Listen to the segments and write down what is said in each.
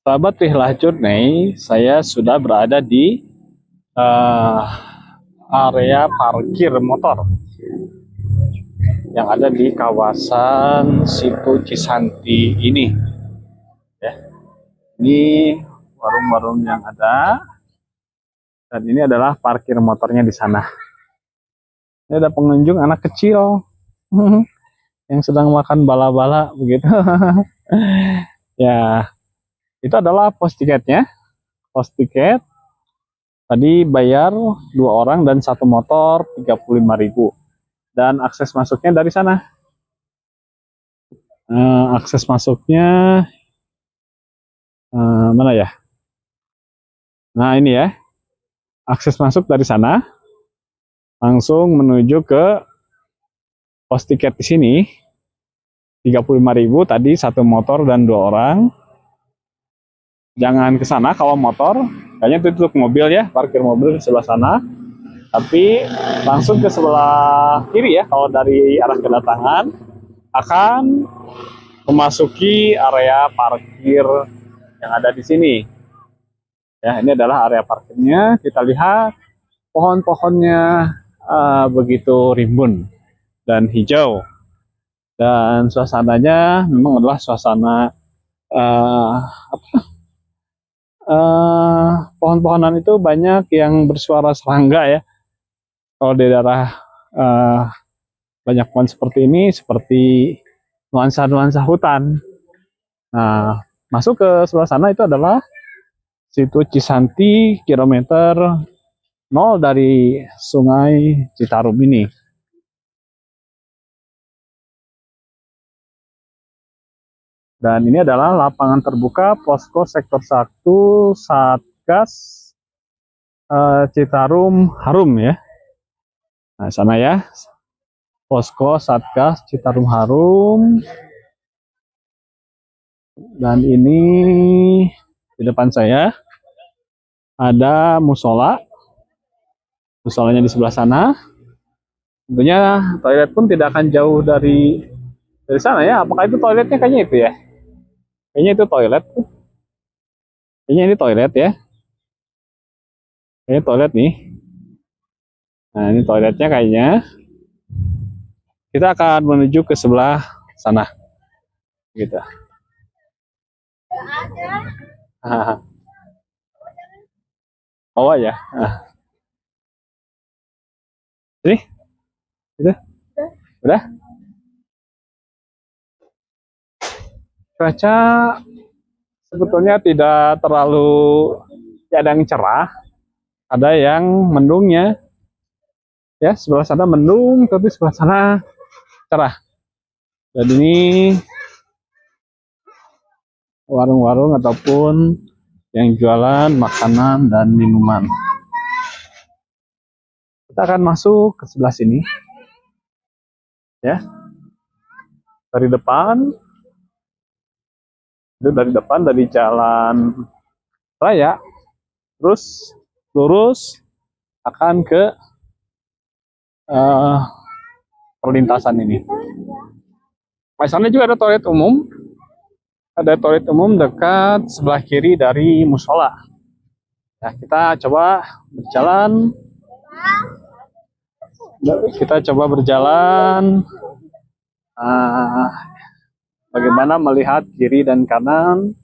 Sahabat Rihlahjud nih, saya sudah berada di eh, area parkir motor yang ada di kawasan Situ Cisanti ini. Ya, ini warung-warung yang ada, dan ini adalah parkir motornya di sana. Ini ada pengunjung anak kecil yang sedang makan bala-bala begitu. Ya, itu adalah pos tiketnya. Pos tiket tadi bayar 2 orang dan 1 motor 35.000. Dan akses masuknya dari sana. Akses masuknya mana ya? Nah ini ya, akses masuk dari sana, langsung menuju ke pos tiket di sini. 35.000 tadi 1 motor dan 2 orang. Jangan ke sana kalau motor, kayaknya itu untuk mobil ya, parkir mobil di sebelah sana. Tapi langsung ke sebelah kiri ya, kalau dari arah kedatangan akan memasuki area parkir yang ada di sini. Ya, ini adalah area parkirnya. Kita lihat pohon-pohonnya begitu rimbun dan hijau. Dan suasananya memang adalah suasana pohon-pohonan itu banyak yang bersuara serangga ya. Kalau di daerah banyak pohon seperti ini, seperti nuansa-nuansa hutan. Nah, masuk ke sebelah sana itu adalah Situ Cisanti kilometer 0 dari Sungai Citarum ini. Dan ini adalah lapangan terbuka posko sektor 1 Satgas Citarum Harum ya. Nah, sana ya. Posko Satgas Citarum Harum. Dan ini di depan saya ada musola. Musolanya di sebelah sana. Tentunya toilet pun tidak akan jauh dari sana ya. Apakah itu toiletnya? Kayaknya itu ya. Kayaknya itu toilet. Kayaknya ini toilet ya. Kayaknya toilet nih. Nah, ini toiletnya kayaknya. Kita akan menuju ke sebelah sana. Gitu. Oh ya. Ini? Itu? Udah? Cuaca sebetulnya tidak terlalu ada yang cerah, ada yang mendungnya. Ya, sebelah sana mendung, tapi sebelah sana cerah. Dan ini warung-warung ataupun yang jualan makanan dan minuman. Kita akan masuk ke sebelah sini. Ya. Dari depan. Itu dari depan, dari jalan raya. Terus lurus akan ke perlintasan ini. Di sana juga ada toilet umum. Ada toilet umum dekat sebelah kiri dari musola. Nah, kita coba berjalan. Kita coba berjalan. Bagaimana melihat kiri dan kanan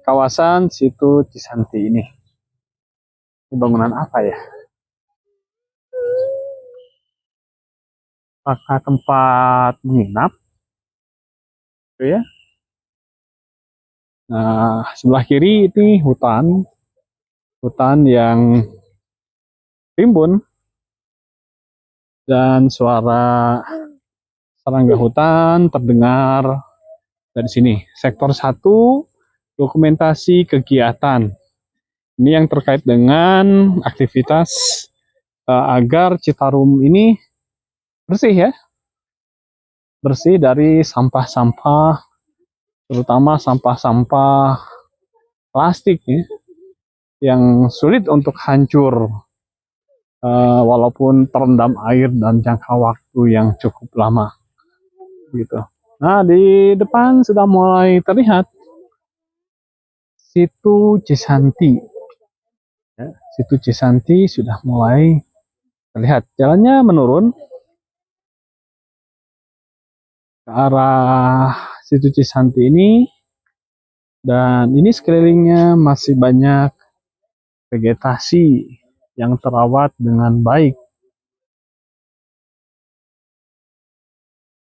kawasan Situ Cisanti ini. Ini bangunan apa ya? Apakah tempat menginap? Gitu ya. Nah, sebelah kiri ini hutan yang rimbun dan suara serangga hutan terdengar dari sini. Sektor 1 dokumentasi kegiatan. Ini yang terkait dengan aktivitas agar Citarum ini bersih ya. Bersih dari sampah-sampah, terutama sampah-sampah plastik ya, yang sulit untuk hancur walaupun terendam air dan jangka waktu yang cukup lama gitu. Nah, di depan sudah mulai terlihat Situ Cisanti. Ya, Situ Cisanti sudah mulai terlihat. Jalannya menurun ke arah Situ Cisanti ini, dan ini sekelilingnya masih banyak vegetasi yang terawat dengan baik.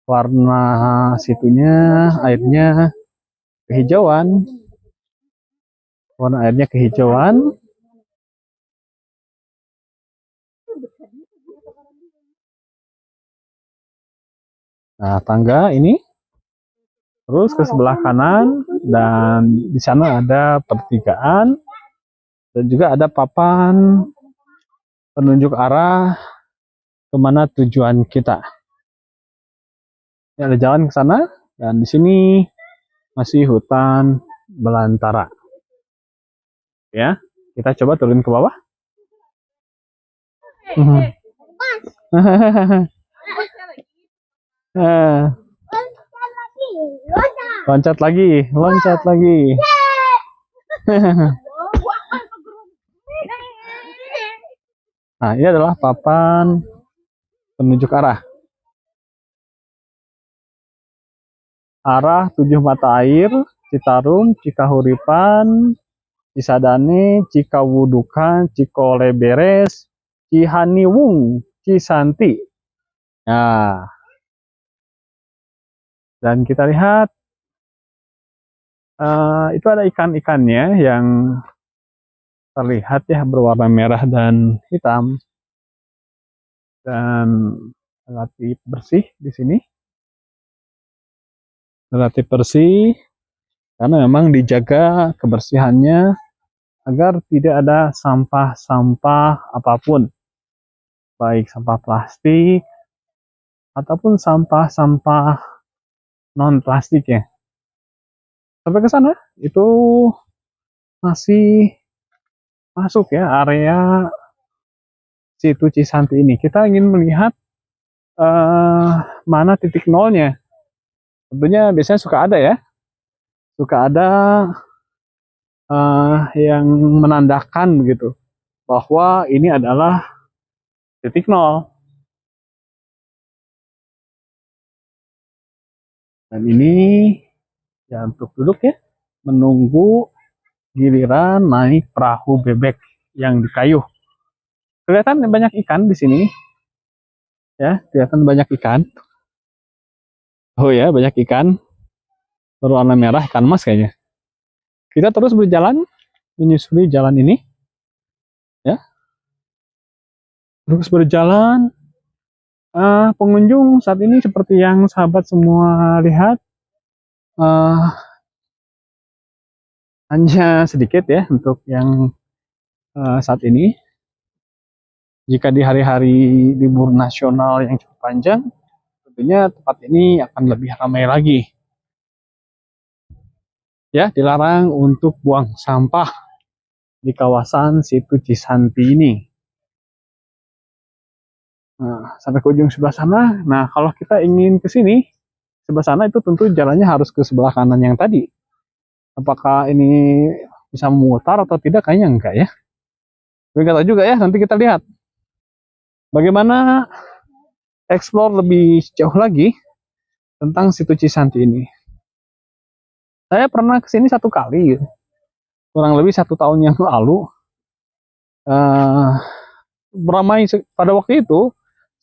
Warna situnya, airnya kehijauan. Warna airnya kehijauan. Nah, tangga ini terus ke sebelah kanan, dan di sana ada pertigaan dan juga ada papan penunjuk arah kemana tujuan kita. Ini ada jalan ke sana, dan di sini masih hutan belantara. Ya, kita coba turun ke bawah. Loncat lagi, loncat lagi. Nah, ini adalah papan penunjuk arah. Arah 7 mata air: Citarum, Cikahuripan, Cisadane, Cikawudukan, Cikoleberes, Cihaniwung, Cisanti. Nah, dan kita lihat itu ada ikan-ikannya yang terlihat ya, berwarna merah dan hitam, dan relatif bersih di sini. Relatif bersih karena memang dijaga kebersihannya agar tidak ada sampah-sampah apapun, baik sampah plastik ataupun sampah-sampah non plastik ya. Sampai ke sana itu masih masuk ya area Situ Cisanti ini. Kita ingin melihat mana titik nolnya. Tentunya biasanya suka ada ya, suka ada yang menandakan begitu bahwa ini adalah titik nol. Dan ini ya untuk duduk ya, menunggu giliran naik perahu bebek yang dikayuh. Kelihatan banyak ikan di sini. Ya, kelihatan banyak ikan. Oh ya, banyak ikan berwarna merah, ikan mas kayaknya. Kita terus berjalan menyusuri jalan ini. Ya. Terus berjalan. Pengunjung saat ini seperti yang sahabat semua lihat, hanya sedikit ya untuk yang saat ini. Jika di hari-hari libur nasional yang cukup panjang, tentunya tempat ini akan lebih ramai lagi. Ya, dilarang untuk buang sampah di kawasan Situ Cisanti ini. Nah, sampai ke ujung sebelah sana. Nah, kalau kita ingin ke sini, sebelah sana itu tentu jalannya harus ke sebelah kanan yang tadi. Apakah ini bisa memutar atau tidak? Kayaknya enggak ya. Tapi nggak tahu juga ya, nanti kita lihat. Bagaimana explore lebih jauh lagi tentang Situ Cisanti ini. Saya pernah ke sini 1 kali, kurang lebih 1 tahun yang lalu. Ramai pada waktu itu,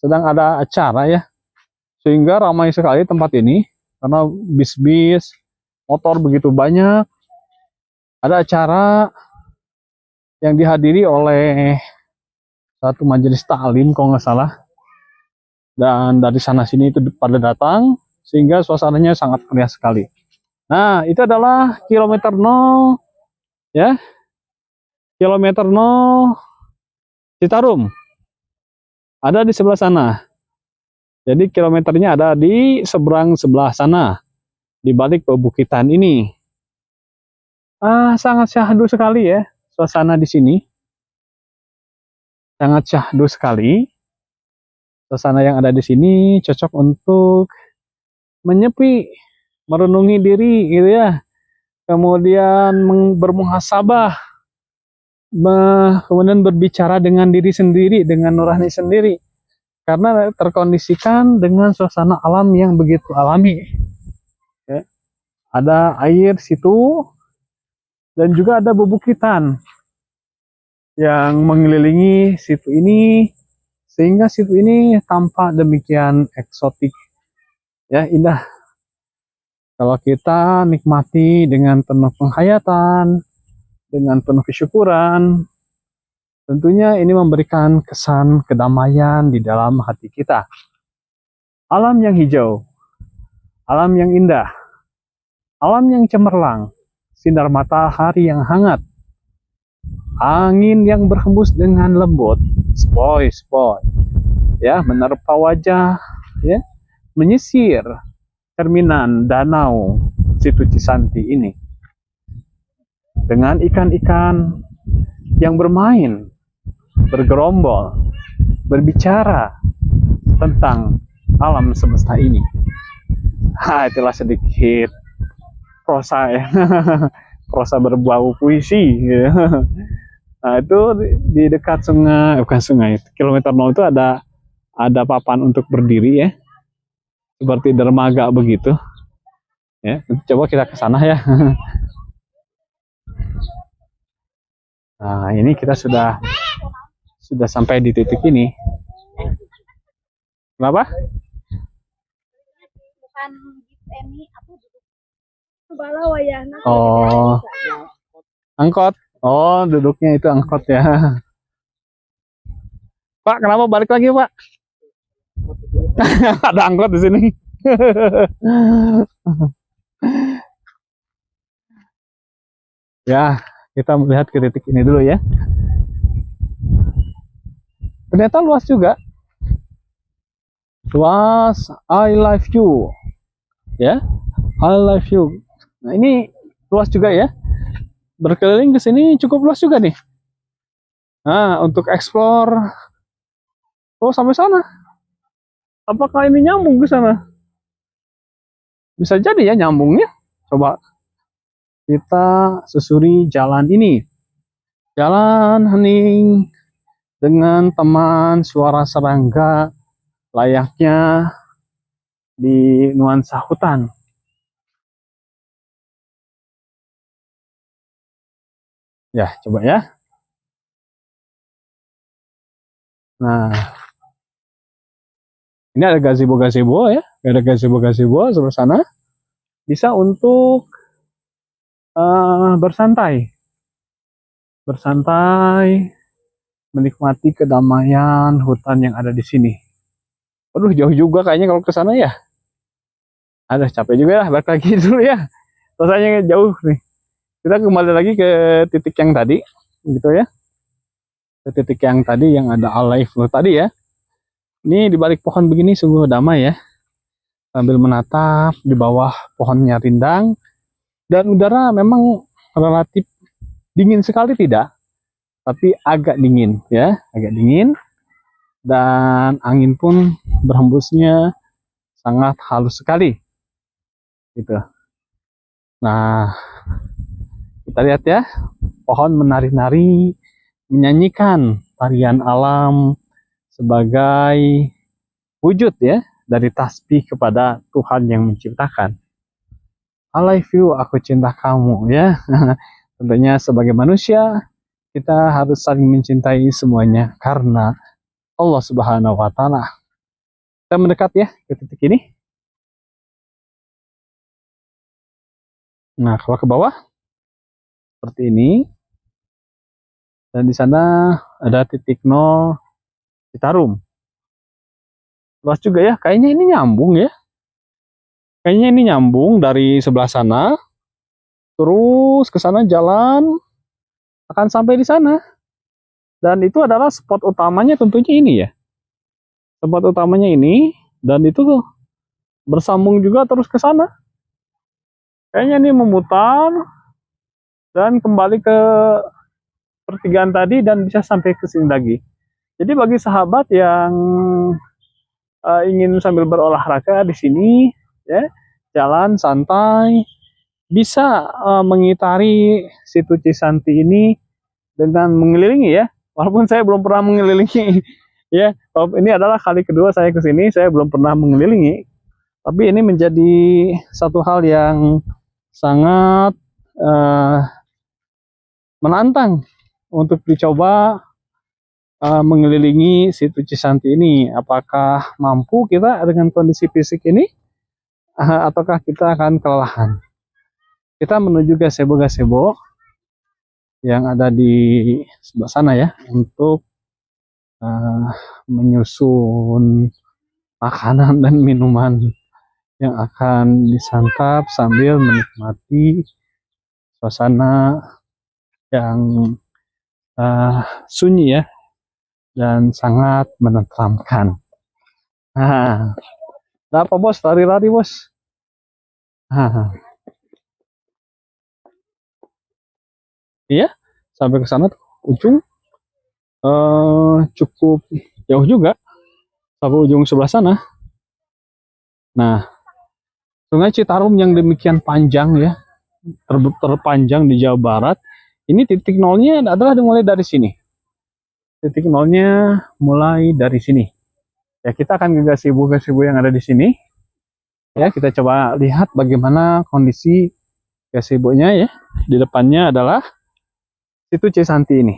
sedang ada acara ya, sehingga ramai sekali tempat ini karena bis-bis, motor begitu banyak. Ada acara yang dihadiri oleh satu majelis taklim kalau nggak salah, dan dari sana sini itu pada datang, sehingga suasananya sangat meriah sekali. Nah, itu adalah kilometer 0 ya, kilometer 0 Citarum ada di sebelah sana. Jadi kilometernya ada di sebelah sana, di balik pebukitan ini. Sangat syahdu sekali ya suasana di sini. Sangat syahdu sekali. Suasana yang ada di sini cocok untuk menyepi, merenungi diri gitu ya. kemudian bermuhasabah, kemudian berbicara dengan diri sendiri, dengan nurani sendiri, karena terkondisikan dengan suasana alam yang begitu alami. Ya. Ada air situ, dan juga ada bebukitan yang mengelilingi situ ini, sehingga situ ini tampak demikian eksotik, ya, indah. Kalau kita nikmati dengan penuh penghayatan, dengan penuh kesyukuran, tentunya ini memberikan kesan kedamaian di dalam hati kita. Alam yang hijau, alam yang indah, alam yang cemerlang, sinar matahari yang hangat, angin yang berhembus dengan lembut, sepoi-sepoi, ya, menerpa wajah, ya, menyisir cerminan danau situ Cisanti ini dengan ikan-ikan yang bermain, bergerombol, berbicara tentang alam semesta ini. Itulah sedikit prosa, ya. Prosa berbau puisi, ya. Nah, itu di dekat sungai, bukan sungai, kilometer 0 itu ada papan untuk berdiri, ya, seperti dermaga begitu, ya. Coba kita ke sana, ya. Nah, ini kita sudah sampai di titik ini. Kenapa? Bukan ini, aku oh, angkot. Oh, duduknya itu angkot, ya. Pak, kenapa balik lagi, Pak? Ada angkot di sini. Ya, kita melihat ke titik ini dulu, ya. Ternyata luas juga. Luas, I love you. Ya, I love you. Nah, ini luas juga, ya. Berkeliling ke sini cukup luas juga nih. Nah, untuk explore, oh, sampai sana. Apakah ini nyambung ke sana? Bisa jadi, ya, nyambungnya. Coba kita susuri jalan ini. Jalan hening dengan teman suara serangga layaknya di nuansa hutan. Ya, coba, ya. Nah, ini ada gazebo-gazebo, ya. Ada gazebo-gazebo sebelah sana. Bisa untuk bersantai. Bersantai, menikmati kedamaian hutan yang ada di sini. Aduh, jauh juga kayaknya kalau ke sana, ya. Ada capek juga, ya. Balik lagi dulu, ya. Rasanya jauh nih. Kita kembali lagi ke titik yang tadi, gitu, ya. Ke titik yang tadi yang ada alive tadi, ya. Ini di balik pohon begini sungguh damai, ya. Sambil menatap di bawah pohonnya rindang, dan udara memang relatif dingin sekali tidak, tapi agak dingin, ya, agak dingin, dan angin pun berhembusnya sangat halus sekali, gitu. Nah, kita lihat, ya, pohon menari-nari, menyanyikan tarian alam sebagai wujud, ya, dari tasbih kepada Tuhan yang menciptakan. I love you, aku cinta kamu, ya. Tentunya sebagai manusia kita harus saling mencintai semuanya karena Allah Subhanahu wa Ta'ala. Kita mendekat, ya, ke titik ini. Nah, kalau ke bawah seperti ini, dan di sana ada titik 0 Citarum. Luas juga, ya. Kayaknya ini nyambung, ya. Kayaknya ini nyambung dari sebelah sana, terus ke sana jalan akan sampai di sana. Dan itu adalah spot utamanya tentunya ini, ya. Spot utamanya ini, dan itu tuh bersambung juga terus ke sana. Kayaknya ini memutar dan kembali ke pertigaan tadi dan bisa sampai ke sini lagi. Jadi bagi sahabat yang ingin sambil berolahraga di sini, ya, jalan santai, bisa mengitari situ Cisanti ini dengan mengelilingi ya. Walaupun saya belum pernah mengelilingi ya. Ini adalah kali kedua saya ke sini, saya belum pernah mengelilingi. Tapi ini menjadi satu hal yang sangat menantang untuk dicoba mengelilingi situ Cisanti ini. Apakah mampu kita dengan kondisi fisik ini, ataukah kita akan kelelahan? Kita menuju gazebo-gazebo yang ada di sebelah sana ya, untuk menyusun makanan dan minuman yang akan disantap sambil menikmati suasana yang sunyi ya, dan sangat menenteramkan. Nah, apa bos? Lari-lari bos. Nah, iya, sampai ke sana ujung cukup jauh juga, sampai ujung sebelah sana. Nah, Sungai Citarum yang demikian panjang ya, terpanjang di Jawa Barat, ini titik nolnya adalah dimulai dari sini. Titik nolnya mulai dari sini. Ya, kita akan ke gazebo-gazebo yang ada di sini. Ya, kita coba lihat bagaimana kondisi gazebo-nya ya. Di depannya adalah situ Cisanti ini.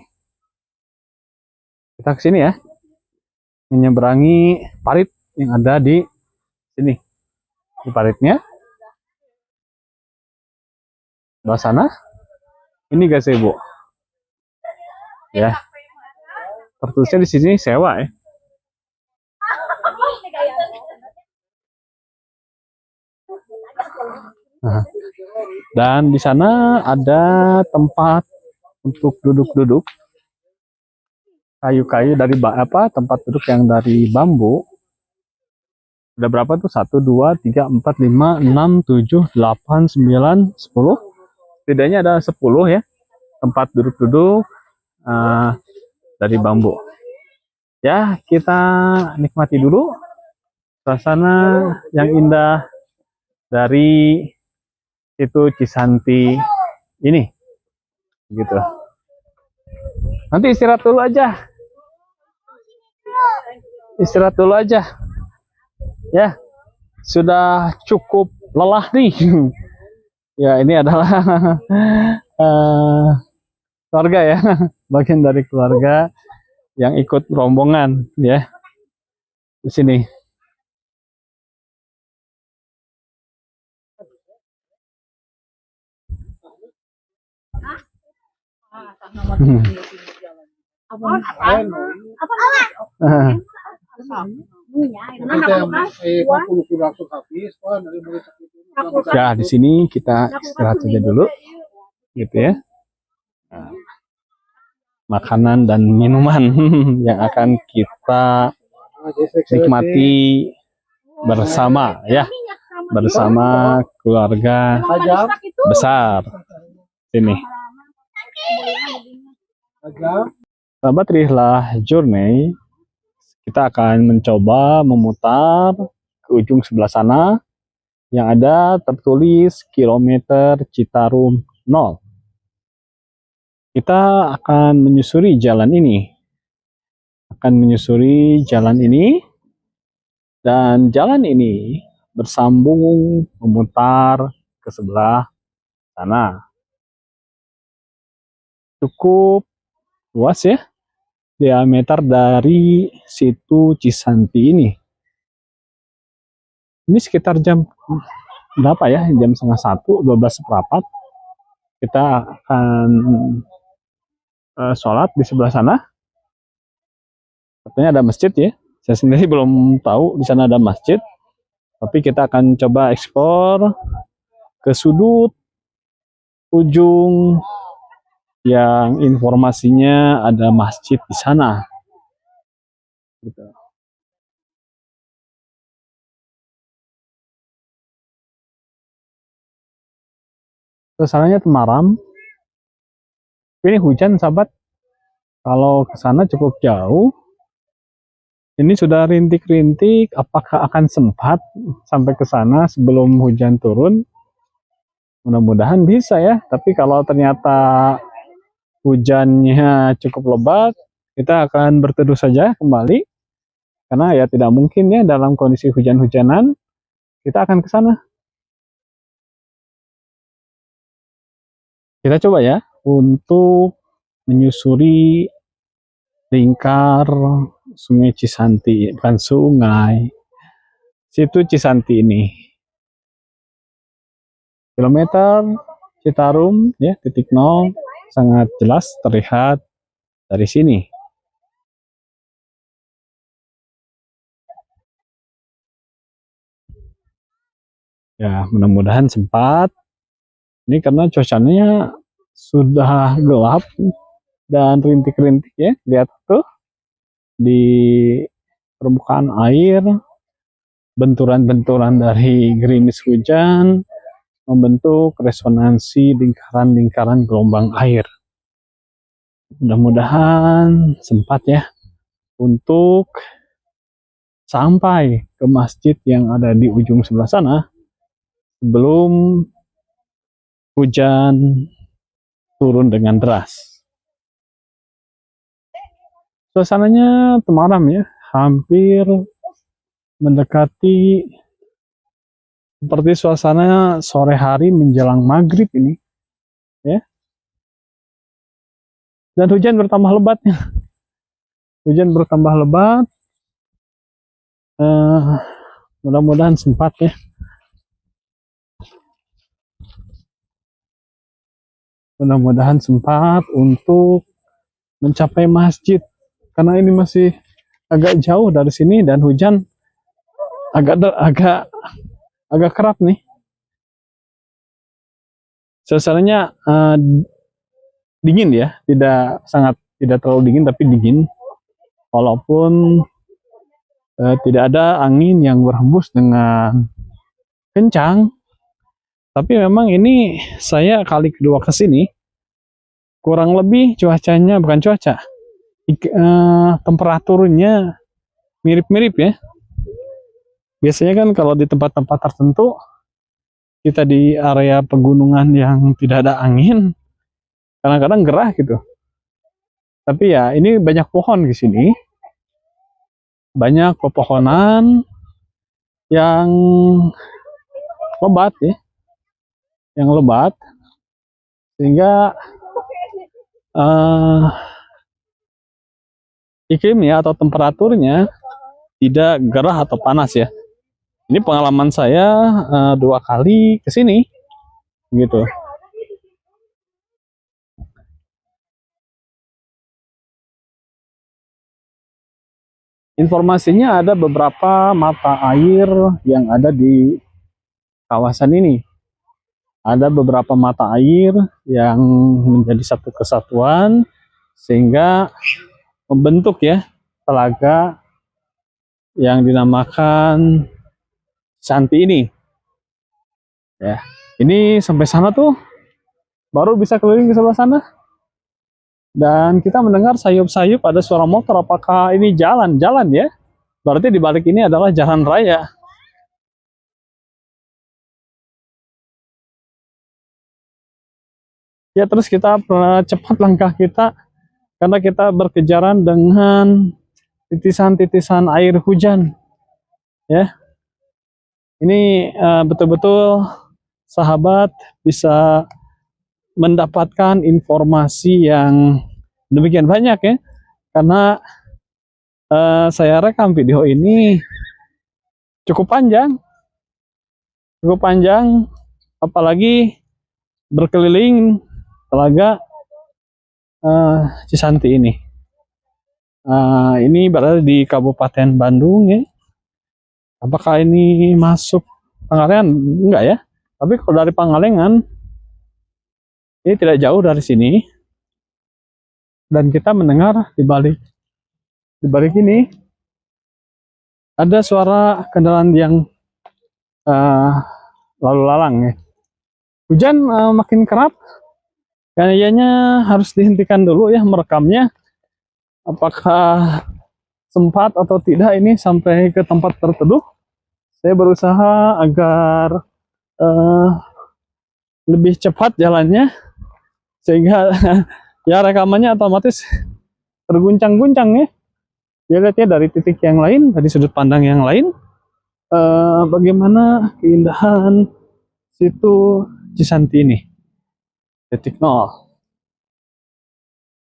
Kita ke sini ya, menyeberangi parit yang ada di sini. Di paritnya, sebelah sana, ini gazebo. Ya, tertulisnya di sini sewa ya. Nah, dan di sana ada tempat untuk duduk-duduk, kayu-kayu dari tempat duduk yang dari bambu. Ada berapa tuh? 1, 2, 3, 4, 5, 6, 7, 8, 9, 10. Setidaknya ada 10 ya tempat duduk-duduk dari bambu. Ya, kita nikmati dulu suasana yang indah dari situ Cisanti ini. Gitu. Nanti istirahat dulu aja. Istirahat dulu aja. Ya, sudah cukup lelah nih. Ya, ini adalah keluarga ya, bagian dari keluarga yang ikut rombongan ya di sini. Ya, di sini kita istirahat saja dulu, gitu ya. Nah, makanan dan minuman yang akan kita nikmati bersama ya, bersama keluarga besar sini. Sahabat Rihlah Journey, kita akan mencoba memutar ke ujung sebelah sana yang ada tertulis kilometer Citarum 0. Kita akan menyusuri jalan ini. Dan jalan ini bersambung memutar ke sebelah sana. Cukup luas ya diameter dari situ Cisanti ini. Ini sekitar jam berapa ya? Jam 12:30, 12:15. Kita akan sholat di sebelah sana. Katanya ada masjid ya. Saya sendiri belum tahu di sana ada masjid. Tapi kita akan coba ekspor ke sudut ujung yang informasinya ada masjid di sana. Gitu. Suasananya temaram. Ini hujan sahabat. Kalau ke sana cukup jauh. Ini sudah rintik-rintik. Apakah akan sempat sampai ke sana sebelum hujan turun? Mudah-mudahan bisa ya. Tapi kalau ternyata hujannya cukup lebat, kita akan berteduh saja kembali. Karena ya tidak mungkin ya dalam kondisi hujan-hujanan kita akan ke sana. Kita coba ya untuk menyusuri lingkar Sungai Cisanti, bukan sungai, situ Cisanti ini. Kilometer Citarum ya, titik nol, sangat jelas terlihat dari sini. Ya, mudah-mudahan sempat. Ini karena cuacanya sudah gelap dan rintik-rintik ya. Lihat tuh di permukaan air, benturan-benturan dari gerimis hujan membentuk resonansi lingkaran-lingkaran gelombang air. Mudah-mudahan sempat ya untuk sampai ke masjid yang ada di ujung sebelah sana sebelum hujan turun dengan deras. Suasananya temaram ya, hampir mendekati seperti suasana sore hari menjelang maghrib ini ya. Dan hujan bertambah lebatnya. Hujan bertambah lebat. Mudah-mudahan sempat ya. Mudah-mudahan sempat untuk mencapai masjid. Karena ini masih agak jauh dari sini dan hujan agak kerap nih. Suasananya dingin ya, tidak terlalu dingin tapi dingin. Walaupun tidak ada angin yang berhembus dengan kencang, tapi memang ini saya kali kedua ke sini, kurang lebih cuacanya, bukan cuaca, temperaturnya mirip-mirip ya. Biasanya kan kalau di tempat-tempat tertentu, kita di area pegunungan yang tidak ada angin, kadang-kadang gerah gitu. Tapi ya ini banyak pohon di sini, banyak pepohonan yang lebat ya, sehingga iklimnya atau temperaturnya tidak gerah atau panas ya. Ini pengalaman saya 2 kali ke sini gitu. Informasinya ada beberapa mata air yang ada di kawasan ini. Ada beberapa mata air yang menjadi satu kesatuan sehingga membentuk ya telaga yang dinamakan Santi ini. Ya, ini sampai sana tuh baru bisa keliling ke sebelah sana. Dan kita mendengar sayup-sayup ada suara motor. Apakah ini jalan ya? Berarti di balik ini adalah jalan raya. Ya, terus kita cepat langkah kita karena kita berkejaran dengan titisan-titisan air hujan. Ya, ini betul-betul sahabat bisa mendapatkan informasi yang demikian banyak ya, karena saya rekam video ini cukup panjang, apalagi berkeliling telaga Cisanti ini. Ini berada di Kabupaten Bandung ya. Apakah ini masuk Pangalengan? Enggak ya. Tapi kalau dari Pangalengan, ini tidak jauh dari sini. Dan kita mendengar di balik ini ada suara kendaraan yang lalu lalang ya. Hujan makin kerap. Kayaknya harus dihentikan dulu ya merekamnya. Apakah sempat atau tidak ini sampai ke tempat terteduh? Saya berusaha agar lebih cepat jalannya, sehingga ya rekamannya otomatis terguncang-guncang ya. Ya lihat ya dari titik yang lain, dari sudut pandang yang lain, bagaimana keindahan situ Cisanti ini. Titik nol.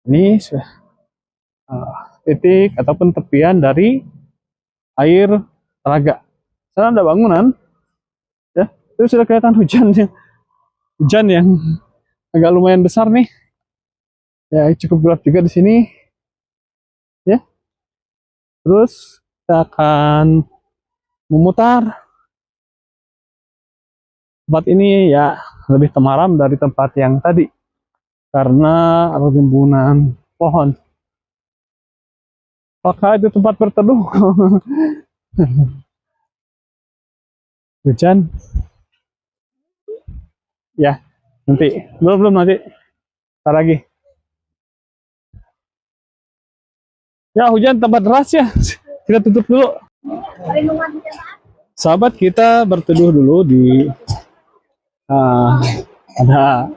Ini titik ataupun tepian dari air telaga. Sana ada bangunan, ya. Itu sudah kelihatan hujannya. Hujan yang agak lumayan besar nih. Ya cukup gelap juga di sini. Ya. Terus kita akan memutar. Tempat ini ya lebih temaram dari tempat yang tadi karena rimbunan pohon. Apakah itu tempat berteduh? Hujan? Ya, nanti. Belum nanti. Ntar lagi. Ya, hujan tambah deras ya. Kita tutup dulu. Sahabat, kita berteduh dulu di ada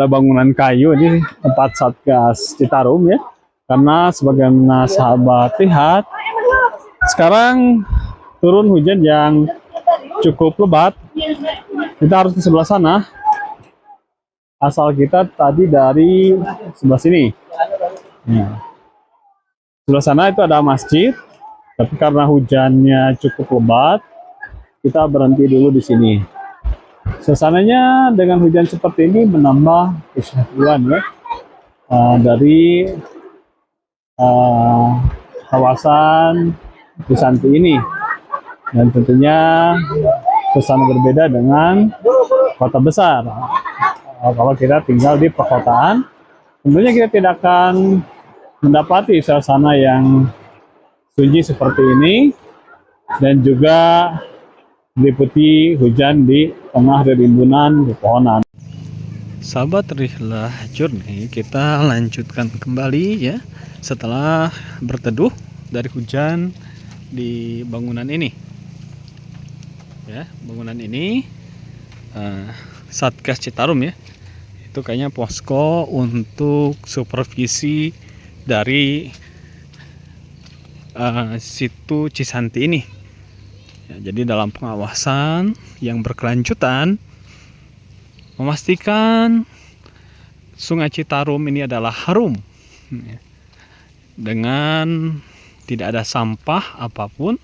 bangunan kayu ini tempat Satgas Citarum ya. Karena sebagaimana sahabat lihat, sekarang turun hujan yang cukup lebat. Kita harus ke sebelah sana. Asal kita tadi dari sebelah sini. Ya. Sebelah sana itu ada masjid, tapi karena hujannya cukup lebat, kita berhenti dulu di sini. Suasananya dengan hujan seperti ini menambah kesyahduan ya. Dari kawasan Cisanti ini, dan tentunya suasana berbeda dengan kota besar. Kalau kita tinggal di perkotaan, tentunya kita tidak akan mendapati suasana yang sunyi seperti ini, dan juga diliputi hujan di tengah rimbunan pepohonan. Sahabat Rihlah Journey, kita lanjutkan kembali ya setelah berteduh dari hujan di bangunan ini. Ya, bangunan ini Satgas Citarum ya. Itu kayaknya posko untuk supervisi dari situ Cisanti ini. Ya, jadi dalam pengawasan yang berkelanjutan, memastikan Sungai Citarum ini adalah harum dengan tidak ada sampah apapun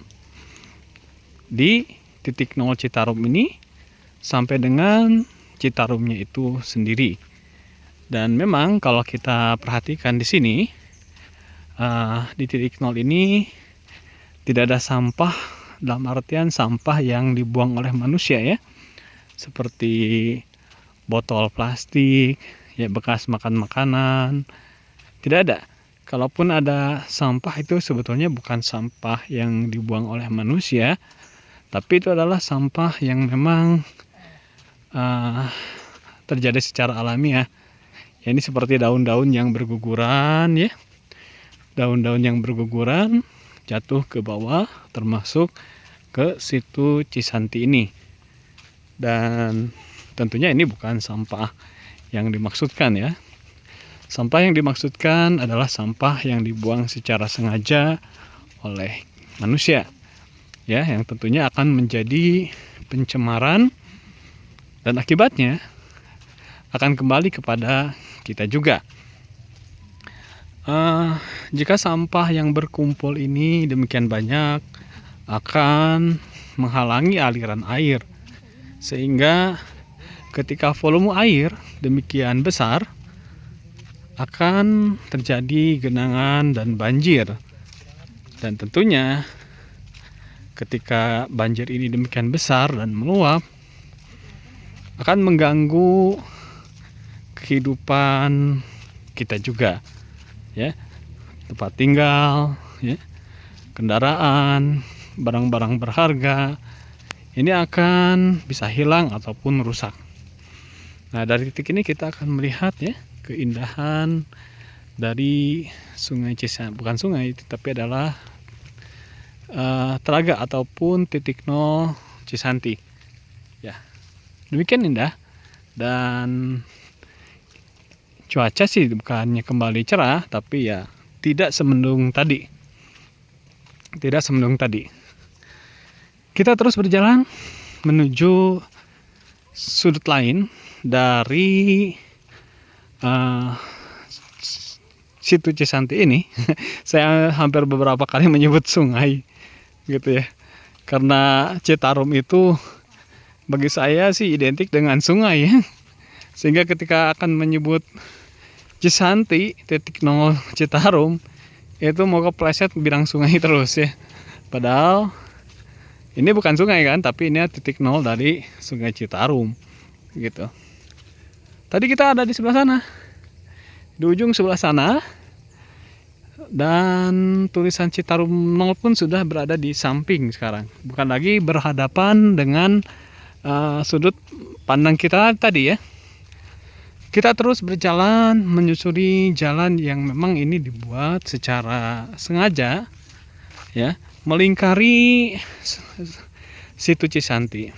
di titik nol Citarum ini sampai dengan Citarumnya itu sendiri. Dan memang kalau kita perhatikan di sini, di titik nol ini tidak ada sampah dalam artian sampah yang dibuang oleh manusia ya, seperti botol plastik, ya bekas makan makanan, tidak ada. Kalaupun ada sampah itu sebetulnya bukan sampah yang dibuang oleh manusia, tapi itu adalah sampah yang memang terjadi secara alami ya. Ya, ini seperti daun-daun yang berguguran ya, daun-daun yang berguguran jatuh ke bawah, termasuk ke situ Cisanti ini. Dan tentunya ini bukan sampah yang dimaksudkan ya. Sampah yang dimaksudkan adalah sampah yang dibuang secara sengaja oleh manusia ya, yang tentunya akan menjadi pencemaran dan akibatnya akan kembali kepada kita juga. Jika sampah yang berkumpul ini demikian banyak akan menghalangi aliran air, sehingga ketika volume air demikian besar akan terjadi genangan dan banjir. Dan tentunya ketika banjir ini demikian besar dan meluap, akan mengganggu kehidupan kita juga ya, tempat tinggal ya, kendaraan, barang-barang berharga ini akan bisa hilang ataupun rusak. Nah, dari titik ini kita akan melihat ya keindahan dari Sungai Cisanti, bukan sungai tapi adalah telaga ataupun titik nol Cisanti ya. Demikian indah Dan cuaca sih bukannya kembali cerah, tapi ya tidak semendung tadi. Tidak semendung tadi. Kita terus berjalan menuju sudut lain dari situ Cisanti ini. Saya hampir beberapa kali menyebut sungai gitu ya, karena Citarum itu bagi saya sih identik dengan sungai ya. Sehingga ketika akan menyebut Cisanti titik nol Citarum, itu mau kepleset bilang sungai terus ya. Padahal ini bukan sungai kan, tapi ini titik nol dari Sungai Citarum gitu. Tadi kita ada di sebelah sana, di ujung sebelah sana, dan tulisan Citarum 0 pun sudah berada di samping sekarang. Bukan lagi berhadapan dengan sudut pandang kita tadi ya. Kita terus berjalan menyusuri jalan yang memang ini dibuat secara sengaja ya, melingkari situ Cisanti.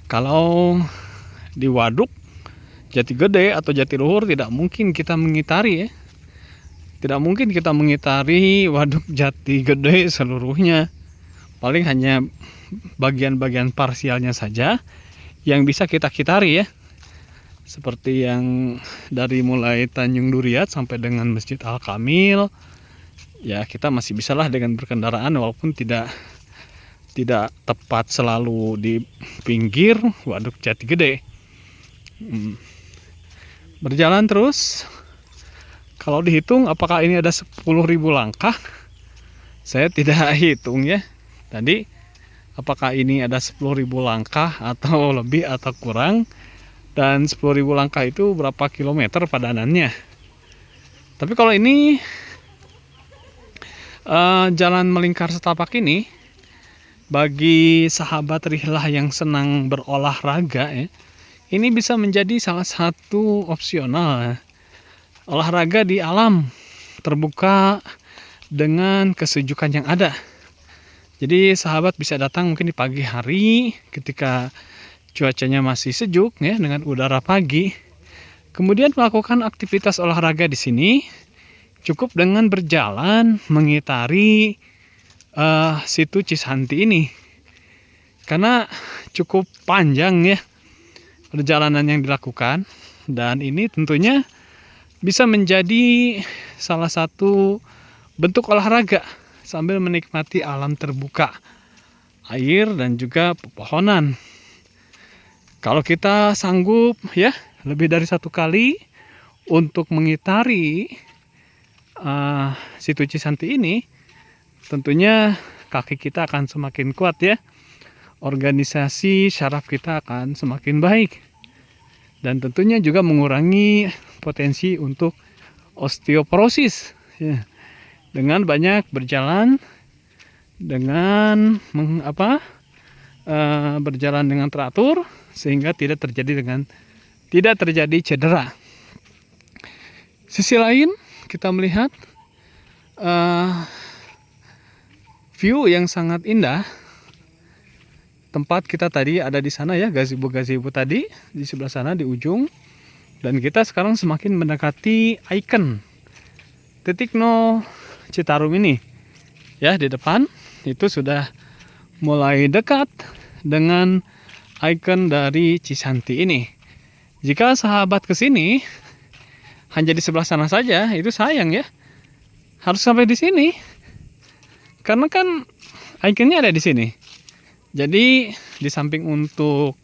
Kalau di Waduk, Jatigede atau Jatiluhur tidak mungkin kita mengitari ya. Tidak mungkin kita mengitari Waduk Jatigede seluruhnya. Paling hanya bagian-bagian parsialnya saja yang bisa kita kitari ya. Seperti yang dari mulai Tanjung Duriat sampai dengan Masjid Al-Kamil. Ya kita masih bisalah dengan berkendaraan walaupun tidak tepat selalu di pinggir Waduk Jatigede. Berjalan terus. Kalau dihitung apakah ini ada 10.000 langkah? Saya tidak hitung ya. Tadi apakah ini ada 10.000 langkah atau lebih atau kurang? Dan 10.000 langkah itu berapa kilometer padanannya? Tapi kalau ini jalan melingkar setapak ini, bagi sahabat rihlah yang senang berolahraga ya, ini bisa menjadi salah satu opsional olahraga di alam terbuka dengan kesejukan yang ada. Jadi sahabat bisa datang mungkin di pagi hari ketika cuacanya masih sejuk ya, dengan udara pagi. Kemudian melakukan aktivitas olahraga di sini cukup dengan berjalan mengitari situ Cisanti ini. Karena cukup panjang ya perjalanan yang dilakukan, dan ini tentunya bisa menjadi salah satu bentuk olahraga sambil menikmati alam terbuka, air dan juga pepohonan. Kalau kita sanggup ya lebih dari satu kali untuk mengitari situ Cisanti ini, tentunya kaki kita akan semakin kuat ya. Organisasi syaraf kita akan semakin baik. Dan tentunya juga mengurangi potensi untuk osteoporosis ya. Dengan banyak berjalan, dengan berjalan dengan teratur, sehingga tidak terjadi cedera. Sisi lain kita melihat view yang sangat indah. Tempat kita tadi ada di sana ya, gazebo tadi di sebelah sana di ujung, dan kita sekarang semakin mendekati ikon titik nol Citarum ini ya. Di depan itu sudah mulai dekat dengan ikon dari Cisanti ini. Jika sahabat kesini hanya di sebelah sana saja, itu sayang ya, harus sampai di sini karena kan ikonnya ada di sini. Jadi di samping untuk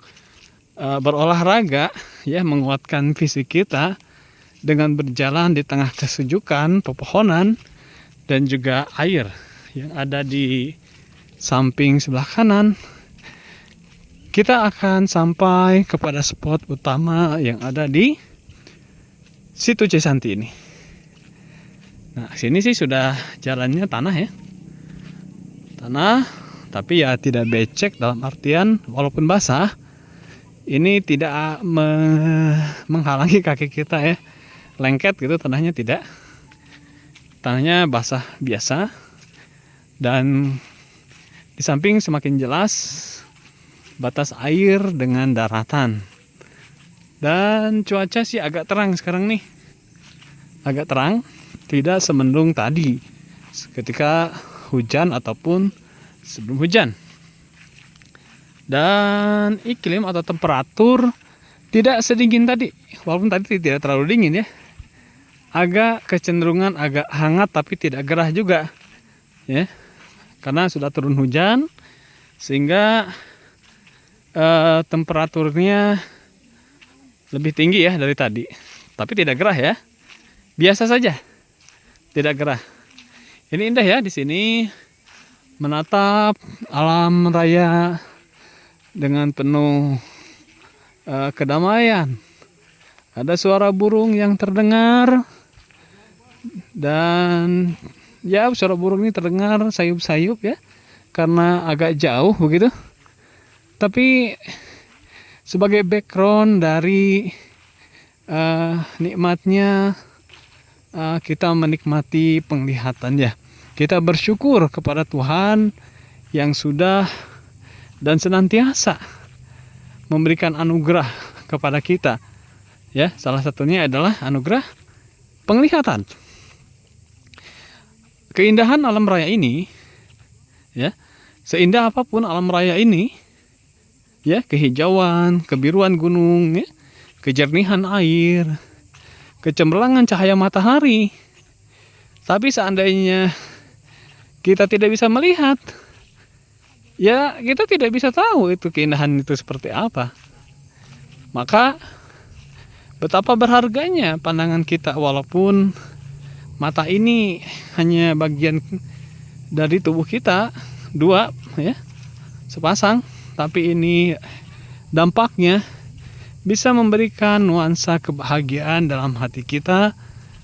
berolahraga ya, menguatkan fisik kita dengan berjalan di tengah kesejukan pepohonan dan juga air yang ada di samping sebelah kanan, kita akan sampai kepada spot utama yang ada di situ Cisanti ini. Nah, sini sih sudah jalannya tanah ya. Tanah, tapi ya tidak becek, dalam artian walaupun basah, ini tidak menghalangi kaki kita ya, lengket gitu tanahnya, tidak. Tanahnya basah biasa, dan di samping semakin jelas batas air dengan daratan. Dan cuaca sih agak terang sekarang nih. Agak terang, tidak semendung tadi ketika hujan ataupun sebelum hujan. Dan iklim atau temperatur tidak sedingin tadi, walaupun tadi tidak terlalu dingin ya. Agak kecenderungan agak hangat tapi tidak gerah juga ya. Karena sudah turun hujan sehingga temperaturnya lebih tinggi ya dari tadi. Tapi tidak gerah ya. Biasa saja. Tidak gerah. Ini indah ya di sini menatap alam raya dengan penuh kedamaian. Ada suara burung yang terdengar dan ya suara burung ini terdengar sayup-sayup ya karena agak jauh begitu. Tapi sebagai background dari nikmatnya kita menikmati penglihatan ya. Kita bersyukur kepada Tuhan yang sudah dan senantiasa memberikan anugerah kepada kita. Ya, salah satunya adalah anugerah penglihatan. Keindahan alam raya ini ya, seindah apapun alam raya ini ya, kehijauan, kebiruan gunung ya, kejernihan air, kecemerlangan cahaya matahari. Tapi seandainya kita tidak bisa melihat, ya kita tidak bisa tahu itu keindahan itu seperti apa. Maka betapa berharganya pandangan kita, walaupun mata ini hanya bagian dari tubuh kita, dua ya, sepasang, tapi ini dampaknya bisa memberikan nuansa kebahagiaan dalam hati kita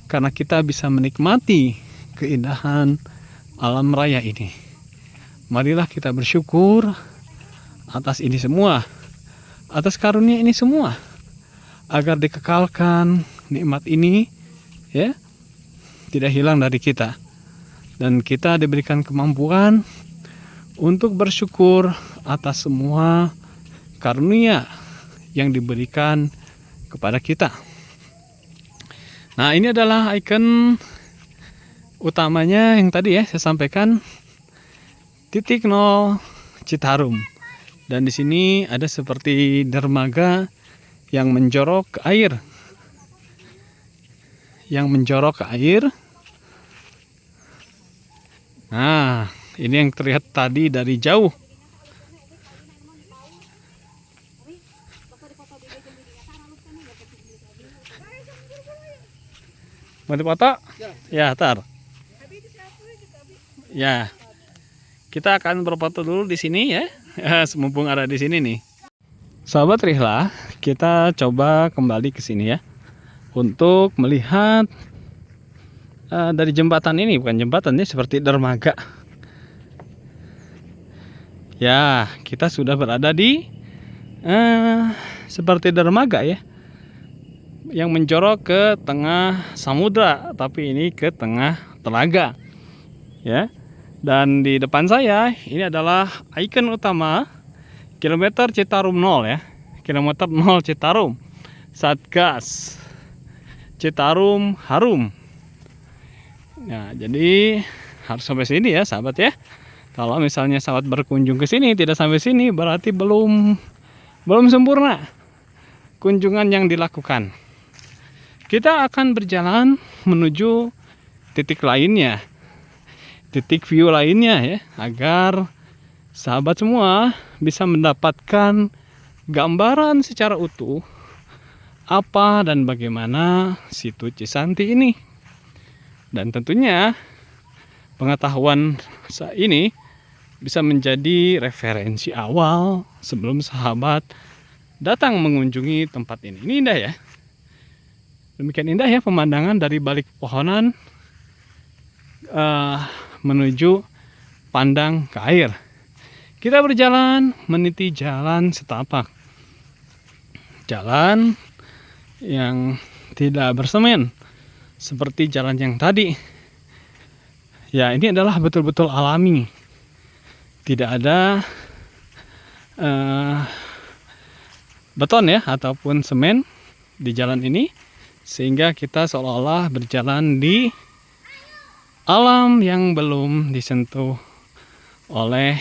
karena kita bisa menikmati keindahan alam raya ini. Marilah kita bersyukur atas ini semua, atas karunia ini semua, agar dikekalkan nikmat ini ya tidak hilang dari kita, dan kita diberikan kemampuan untuk bersyukur atas semua karunia yang diberikan kepada kita. Nah, ini adalah ikon utamanya yang tadi ya saya sampaikan, titik nol Citarum. Dan di sini ada seperti dermaga yang menjorok ke air. Yang menjorok ke air. Nah, ini yang terlihat tadi dari jauh. Mau dipoto? Ya, tar. Ya. Kita akan berfoto dulu di sini ya. Mumpung ada di sini nih. Sahabat Rihlah, kita coba kembali ke sini ya. Untuk melihat dari jembatan ini, bukan jembatan ini, seperti dermaga. Ya, kita sudah berada di seperti dermaga ya, yang menjorok ke tengah samudra, tapi ini ke tengah telaga ya. Dan di depan saya ini adalah ikon utama kilometer Citarum 0 ya, kilometer 0 Citarum, Satgas Citarum Harum. Nah, jadi harus sampai sini ya sahabat ya. Kalau misalnya sahabat berkunjung ke sini tidak sampai sini, berarti belum sempurna kunjungan yang dilakukan. Kita akan berjalan menuju titik lainnya, titik view lainnya ya, agar sahabat semua bisa mendapatkan gambaran secara utuh apa dan bagaimana situ Cisanti ini. Dan tentunya pengetahuan ini bisa menjadi referensi awal sebelum sahabat datang mengunjungi tempat ini. Ini indah ya. Demikian indah ya pemandangan dari balik pohonan menuju pandang ke air. Kita berjalan meniti jalan setapak. Jalan yang tidak bersemen seperti jalan yang tadi. Ya, ini adalah betul-betul alami. Tidak ada beton ya ataupun semen, di jalan ini, sehingga kita seolah-olah berjalan di alam yang belum disentuh oleh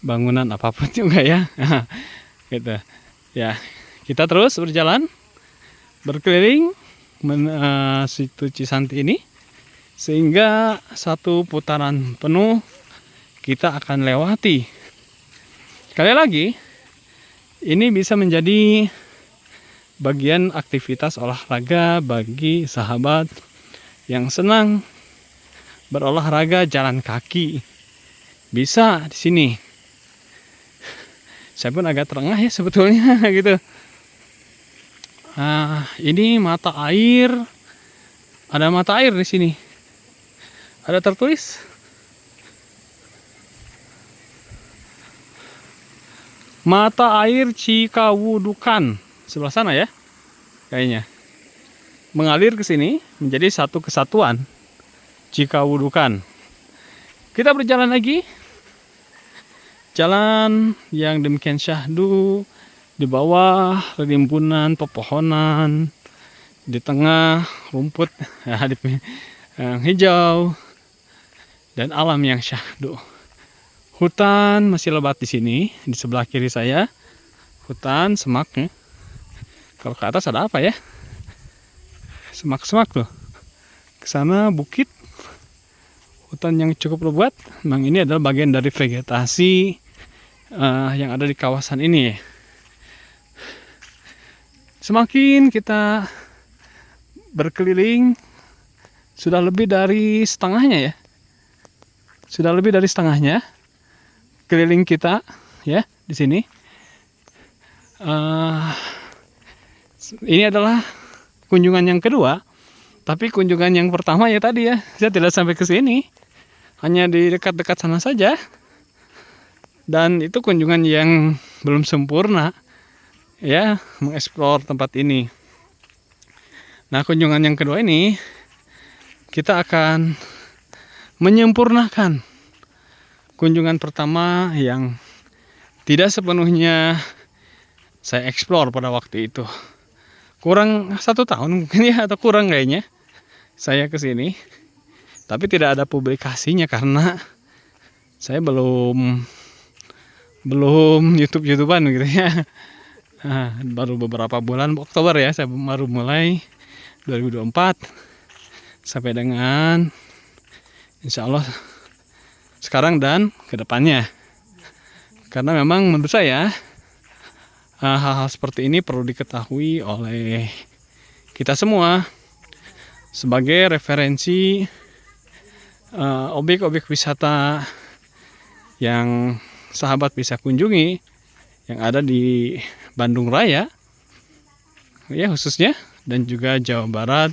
bangunan apapun juga ya. Gitu ya, kita terus berjalan berkeliling situ Cisanti ini, sehingga satu putaran penuh kita akan lewati. Sekali lagi, ini bisa menjadi bagian aktivitas olahraga bagi sahabat yang senang berolahraga jalan kaki. Bisa di sini. Saya pun agak terengah ya sebetulnya gitu. Ini mata air. Ada mata air di sini. Ada tertulis Mata Air Cikawudukan, sebelah sana ya, kayaknya. Mengalir ke sini menjadi satu kesatuan, Cikawudukan. Kita berjalan lagi. Jalan yang demikian syahdu, di bawah rimbunan pepohonan, di tengah rumput yang hijau, dan alam yang syahdu. Hutan masih lebat di sini, di sebelah kiri saya. Hutan, semak ya. Kalau ke atas ada apa ya? Semak-semak loh. Ke sana bukit. Hutan yang cukup lebat. Memang ini adalah bagian dari vegetasi yang ada di kawasan ini. Semakin kita berkeliling, sudah lebih dari setengahnya ya. Sudah lebih dari setengahnya keliling kita ya di sini. Ini adalah kunjungan yang kedua, tapi kunjungan yang pertama ya tadi ya, saya tidak sampai ke sini, hanya di dekat-dekat sana saja, dan itu kunjungan yang belum sempurna ya, mengeksplor tempat ini. Nah, kunjungan yang kedua ini kita akan menyempurnakan kunjungan pertama yang tidak sepenuhnya saya eksplor pada waktu itu. Kurang 1 tahun mungkin ya, atau kurang kayaknya saya ke sini. Tapi tidak ada publikasinya karena saya belum YouTubean gitu ya. Baru beberapa bulan, Oktober ya, saya baru mulai 2024 sampai dengan insya Allah sekarang dan kedepannya. Karena memang menurut saya hal-hal seperti ini perlu diketahui oleh kita semua sebagai referensi objek-objek wisata yang sahabat bisa kunjungi yang ada di Bandung Raya ya khususnya, dan juga Jawa Barat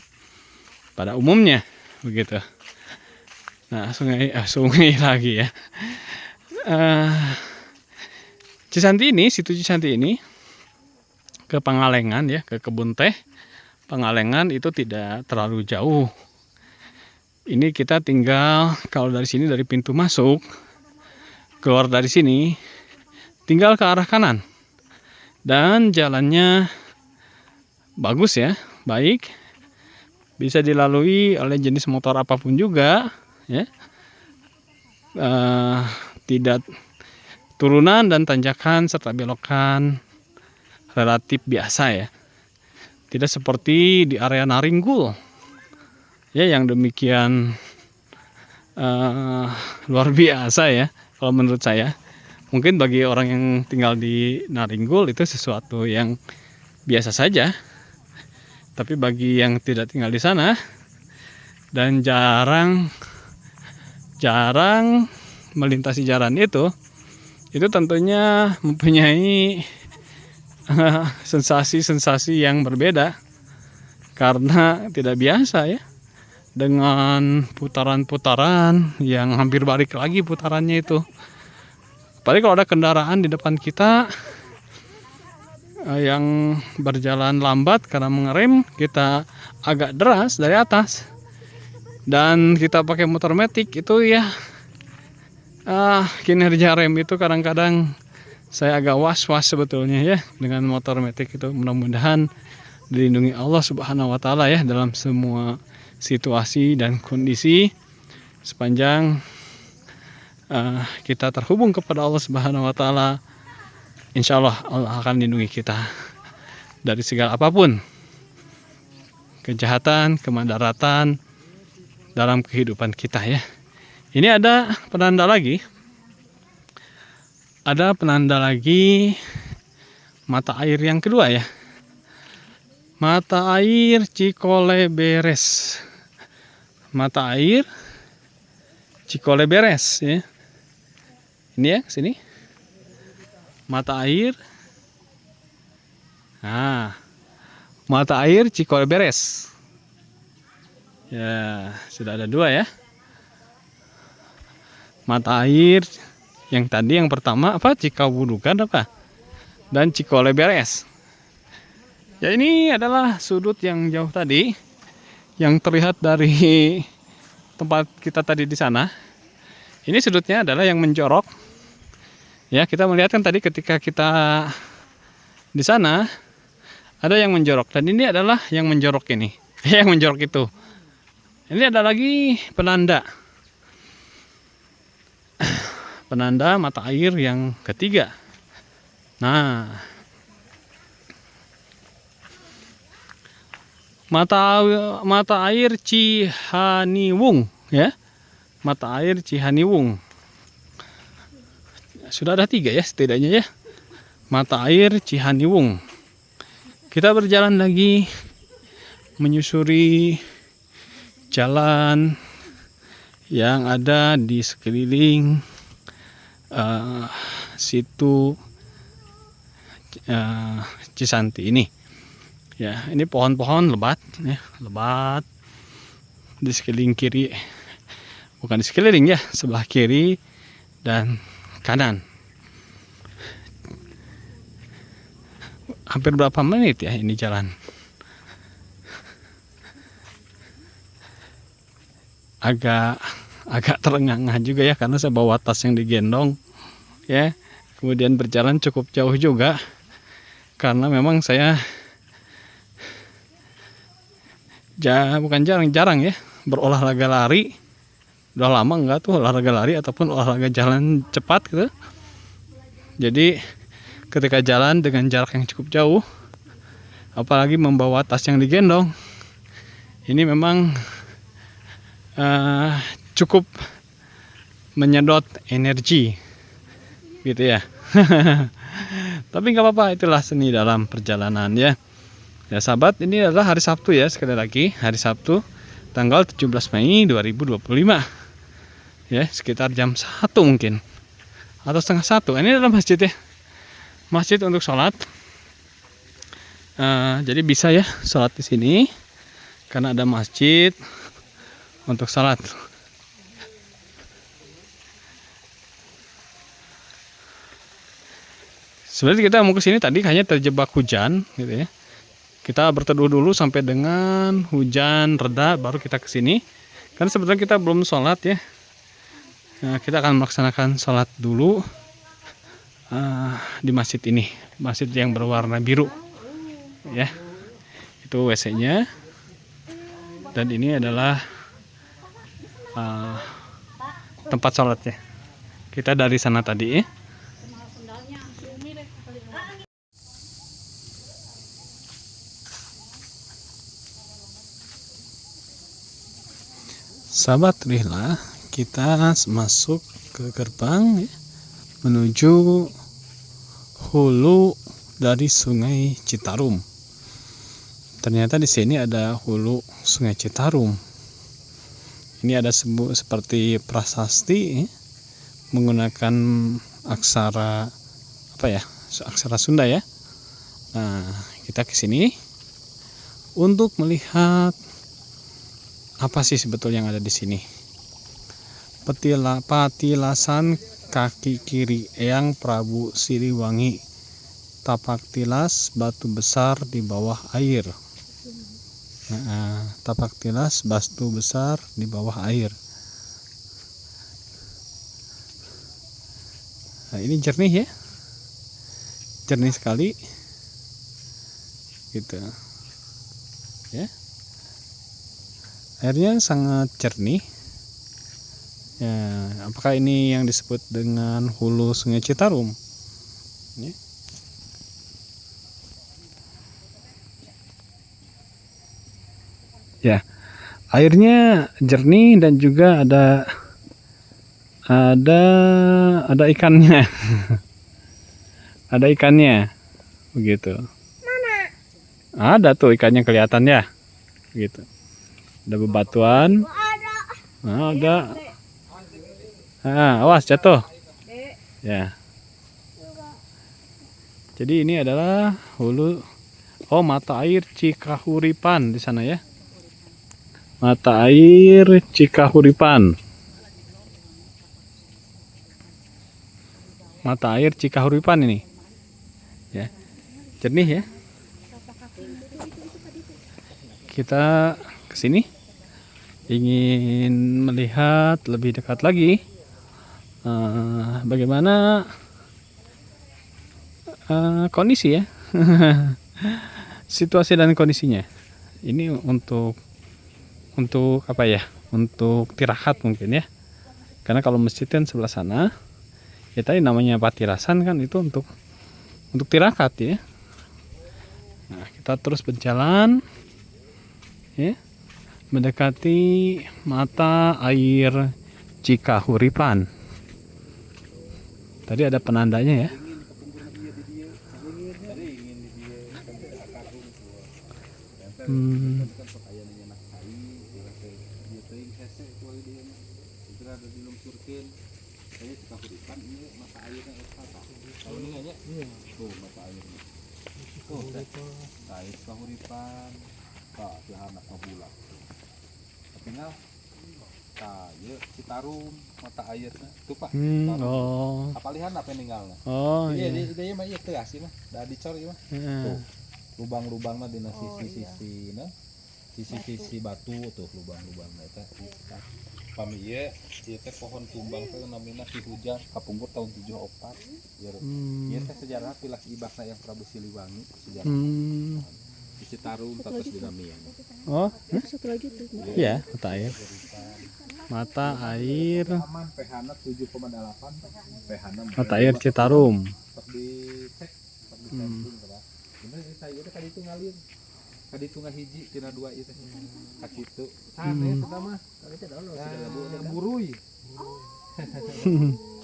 pada umumnya begitu. Nah, sungai lagi ya. Cisanti ini, situ Cisanti ini ke Pangalengan ya, ke kebun teh Pangalengan itu tidak terlalu jauh. Ini kita tinggal, kalau dari sini, dari pintu masuk, keluar dari sini, tinggal ke arah kanan. Dan jalannya bagus ya, baik. Bisa dilalui oleh jenis motor apapun juga ya. Tidak turunan dan tanjakan serta belokan relatif biasa ya. Tidak seperti di area Naringgul ya, yang demikian luar biasa ya kalau menurut saya. Mungkin bagi orang yang tinggal di Naringgul itu sesuatu yang biasa saja. Tapi bagi yang tidak tinggal di sana dan jarang melintasi jalan itu tentunya mempunyai sensasi-sensasi yang berbeda karena tidak biasa ya, dengan putaran-putaran yang hampir balik lagi putarannya itu. Apalagi kalau ada kendaraan di depan kita yang berjalan lambat karena mengerem, kita agak deras dari atas dan kita pakai motor matic itu ya, kinerja rem itu kadang-kadang saya agak was-was sebetulnya ya dengan motor matic itu. Mudah-mudahan dilindungi Allah Subhanahu wa taala ya dalam semua situasi dan kondisi sepanjang kita terhubung kepada Allah Subhanahu wa taala. Insya Allah Allah akan lindungi kita dari segala apapun kejahatan, kemadaratan dalam kehidupan kita ya. Ini ada penanda lagi. Ada penanda lagi mata air yang kedua ya. Mata air Cikoleberes. Mata air Cikoleberes ya. Ini ya, sini. Mata air. Nah, mata air Cikoleberes. Ya, sudah ada dua ya. Mata air yang tadi yang pertama apa? Cikawurugan apa? Dan Cikoleberes. Ya, ini adalah sudut yang jauh tadi yang terlihat dari tempat kita tadi di sana. Ini sudutnya adalah yang menjorok. Ya, kita melihat kan tadi ketika kita di sana ada yang menjorok dan ini adalah yang menjorok ini. Yang menjorok itu. Ini ada lagi penanda. Penanda mata air yang ketiga. Nah, mata air Cihaniwung ya. Mata air Cihaniwung. Sudah ada 3 ya setidaknya ya. Mata air Cihaniwung. Kita berjalan lagi menyusuri jalan yang ada di sekeliling situ Cisanti ini. Ya, ini pohon-pohon lebat ya, lebat di sekeliling kiri. Bukan di sekeliling ya, sebelah kiri dan kanan. Hampir berapa menit ya ini jalan? Agak terengah-engah juga ya karena saya bawa tas yang digendong ya. Kemudian berjalan cukup jauh juga karena memang saya bukan jarang-jarang ya berolahraga lari. Udah lama enggak tuh olahraga lari ataupun olahraga jalan cepat gitu. Jadi ketika jalan dengan jarak yang cukup jauh, apalagi membawa tas yang digendong, ini memang cukup menyedot energi gitu ya. Tapi nggak apa-apa, itulah seni dalam perjalanan ya. Ya sahabat, ini adalah hari Sabtu ya, sekali lagi hari Sabtu tanggal 17 Mei 2025 ya, sekitar jam 1 mungkin atau setengah 1. Ini adalah masjid ya, masjid untuk sholat. Jadi bisa ya sholat di sini karena ada masjid untuk sholat. Sebenarnya kita mau ke sini tadi hanya terjebak hujan gitu ya. Kita berteduh dulu sampai dengan hujan reda baru kita ke sini. Karena sebetulnya kita belum sholat ya. Nah, kita akan melaksanakan sholat dulu di masjid ini, masjid yang berwarna biru ya. Itu WC-nya dan ini adalah tempat sholatnya. Kita dari sana tadi ya. Sahabat Rihla, kita masuk ke gerbang ya, menuju hulu dari Sungai Citarum. Ternyata di sini ada hulu Sungai Citarum. Ini ada seperti prasasti ya, menggunakan aksara apa ya? Aksara Sunda ya. Nah, kita ke sini untuk melihat apa sih sebetulnya yang ada di sini. Patilasan kaki kiri Eyang Prabu Siliwangi, tapak tilas batu besar di bawah air. Nah, tapak tilas batu besar di bawah air. Nah, ini jernih ya, jernih sekali gitu. ya. Airnya sangat jernih. Ya, apakah ini yang disebut dengan hulu Sungai Citarum? Ya. Ya, airnya jernih dan juga ada ikannya. Ada ikannya, begitu. Ada tuh ikannya kelihatan ya, gitu. Ada bebatuan. Nah, ada. Awas jatuh. Ya. Jadi ini adalah mata air Cikahuripan di sana ya. Mata air Cikahuripan. Mata air Cikahuripan ini. Ya. Jernih ya. Kita ke sini ingin melihat lebih dekat lagi bagaimana kondisi ya. Situasi dan kondisinya. Ini untuk apa ya? Untuk tirakat mungkin ya. Karena kalau masjid kan sebelah sana. Ya tadi namanya Patirasan kan itu untuk tirakat ya. Nah, kita terus berjalan ya, mendekati mata air Cikahuripan. Tadi ada penandanya ya. Citarum mata airnya tuh Pak. Oh. Apalihan apa ninggalna? Oh Iya, iya. dia mah ieu teu asih mah. Da dicor ieu mah. Tuh. Lubang-lubang mah dina sisi-sisi nah. Sisi-sisi batu tuh lubang-lubangna eta. Pami ieu teh pohon tumbang teh namina Ki Hujang kapungkur tahun 74. Ieu teh sejarah pilas ibakna yang Prabu Siliwangi sejarah. Di Citarum tatos dinamian. Oh, Satu lagi tuh. iya, mata air. Mata air. Aman pH-na 7,8. pH-na Mata air Citarum. Tok dicek, tok disampling kada. Bener saya ieu teh kaditu ngalir. Kaditu ngahiji tina dua ieu teh. Ka kitu. Sana eta mah. Kaditu daun siga lebu. Buruy.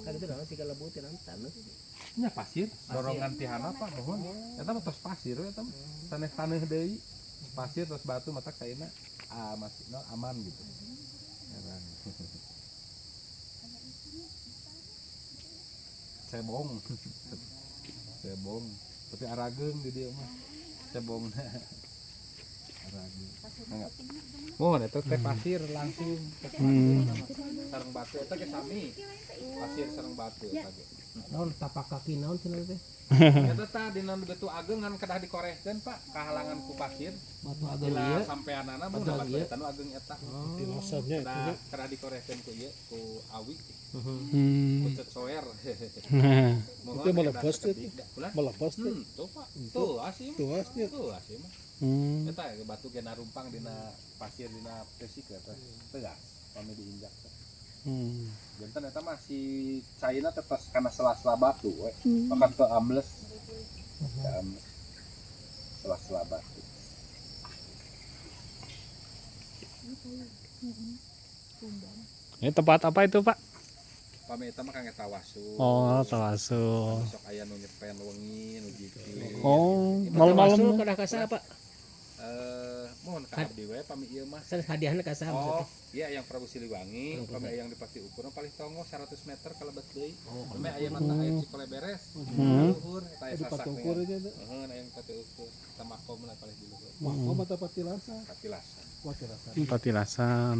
Kaditu daun siga lebu tina taneuh. Nya pasir, dorongan tihana Pak mohon. Eta mah tos pasir eta mah. Taneuh deui. Pasir terus batu mata kaina masih aman gitu. Cebong. Cebong. Tapi arageung di dieu mah. Cebong. Arageung. Enggak. Mohon eta teh pasir langsung. Sareng batu eta ge sami. Pasir sareng batu eta ge. Naon tapak kaki naon cenah teh? Eta tah dina batu ageng kan kedah dikorehkeun Pak, kahalangan ku pasir. Batu ageng Ila ieu. sampeanana mun batu eta nu ageng eta. Tilasabnya Kedah kedah dikorehkeun ku ieu ku awi. Hmm. Ku cecoer. Itu melepas tuh. Melepas tuh. Tuh Pak. Tuh asim. Tuh asnya. Tuh asim. Eta batu ge narumpang dina pasir dina pesik eta. Tegas pami diinjak. Jantan eta mah si cairna tetes kana sela-sela batu we. Maka teu ambles. Sela-sela batu. Ini tempat apa itu Pak? Pami eta mah kangge tawasul. Oh, tawasul. Sok aya nu nyepen wengi nu jipir. Oh, malam-malam. Kada ka saha Pak? Mohon ka abdi we pami ieu mah. Hadiahna ka saha Oh, maksudnya? iya yang Prabu Siliwangi, pami aya yang dipati ukuran paling tonggo 100 meter kalebet deui. Pami aya mata air Cikole beres. Luhur eta aya sasak. Ukur aja tuh. Heeh, aya yang dipati ukur. Eta makomna paling di luhur. Makom atau patilasan? Patilasan. Patilasan. Patilasan.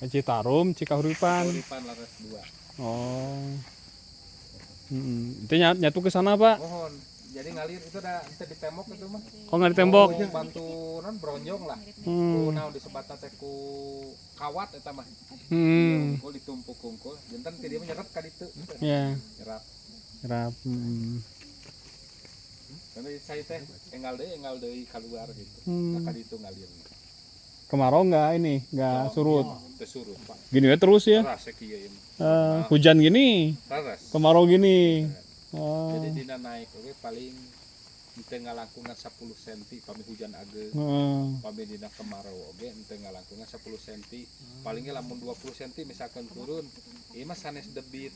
Citarum, Cikahuripan. Uripan laras 2. Oh. Itu nyatu ke sana Pak? Mohon. Jadi ngalir itu udah bisa ditembok itu mah. Oh, nggak ditembok. Oh, bantu non bronjong lah. Ku naon disebutna teh ku kawat eta mah. Ku ditumpuk kungkul. Jantan teh dia menyerap ka ditu. Iya. Nyerap. Nyerap. Karena saya teh engal deui keluar gitu. Hmm. Nah, itu ngalir. Kemarau nggak surut. Teu surut, Pak. Gini ya terus ya. Teras kieu ieu. Hujan gini, Teras. kemarau gini. Jadi dina naik oke paling ente ngalangkungan 10 cm pami hujan ageng. Pami dina kemarau oke ente ngalangkungan 10 cm. Palingnya lamun 20 cm misalkan turun, ieu mah sanes debit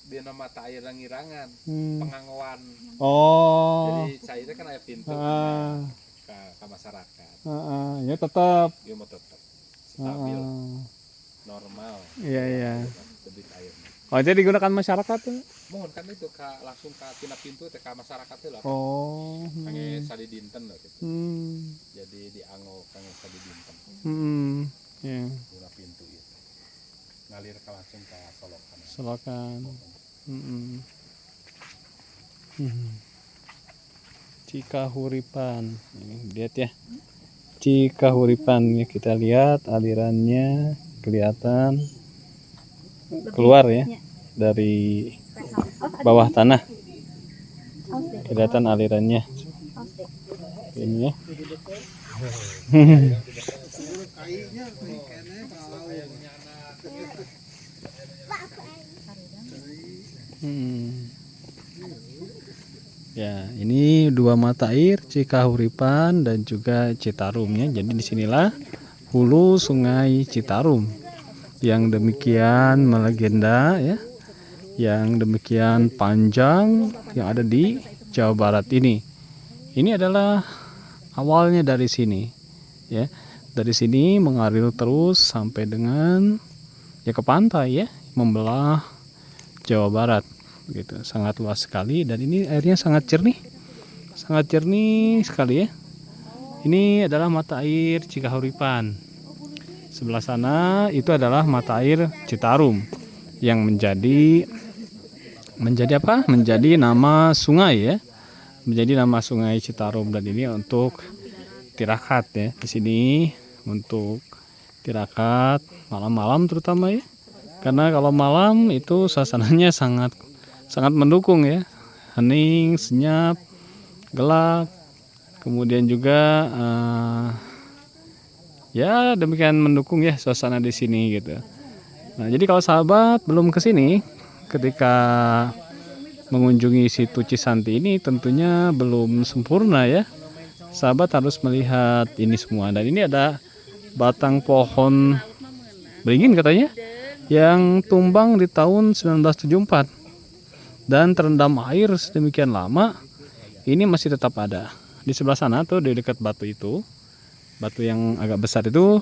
dina mata air ngirangan, pengangoan. Oh. Jadi cairnya kan aya pintu ke masyarakat. Ya tetap. Ieu mah tetep stabil, normal. Iya. Debit airnya. Oh, jadi digunakan masyarakat tuh. Mohon kan itu langsung ke tina pintu teh ka masyarakat teh lah. Oh. Kange sadi dinten lah gitu. Jadi dianggo kange sadi dinten. Ya. Guna pintu itu. Ngalir ka langsung ka solokan. Solokan. Cikahuripan. Ini lihat ya. Cikahuripan ya, kita lihat alirannya kelihatan keluar ya dari bawah tanah. Kelihatan alirannya. Ini ya. Ya, ini dua mata air Cikahuripan dan juga Citarum ya. Jadi disinilah hulu Sungai Citarum yang demikian melegenda ya, yang demikian panjang yang ada di Jawa Barat ini. Ini adalah awalnya dari sini ya. Dari sini mengalir terus sampai dengan ya ke pantai ya, membelah Jawa Barat gitu. Sangat luas sekali dan ini airnya sangat jernih sekali ya. Ini adalah mata air Cikahuripan. Sebelah sana itu adalah mata air Citarum yang menjadi apa? Menjadi nama sungai ya. Menjadi nama Sungai Citarum, dan ini untuk tirakat ya. Di sini untuk tirakat malam-malam terutama ya. Karena kalau malam itu suasananya sangat mendukung ya. Hening, senyap, gelap. Kemudian juga ya demikian mendukung ya suasana di sini gitu. Nah, jadi kalau sahabat belum ke sini ketika mengunjungi situ Cisanti ini tentunya belum sempurna ya. Sahabat harus melihat ini semua, dan ini ada batang pohon beringin katanya yang tumbang di tahun 1974 dan terendam air sedemikian lama. Ini masih tetap ada. Di sebelah sana tuh di dekat batu itu, batu yang agak besar itu,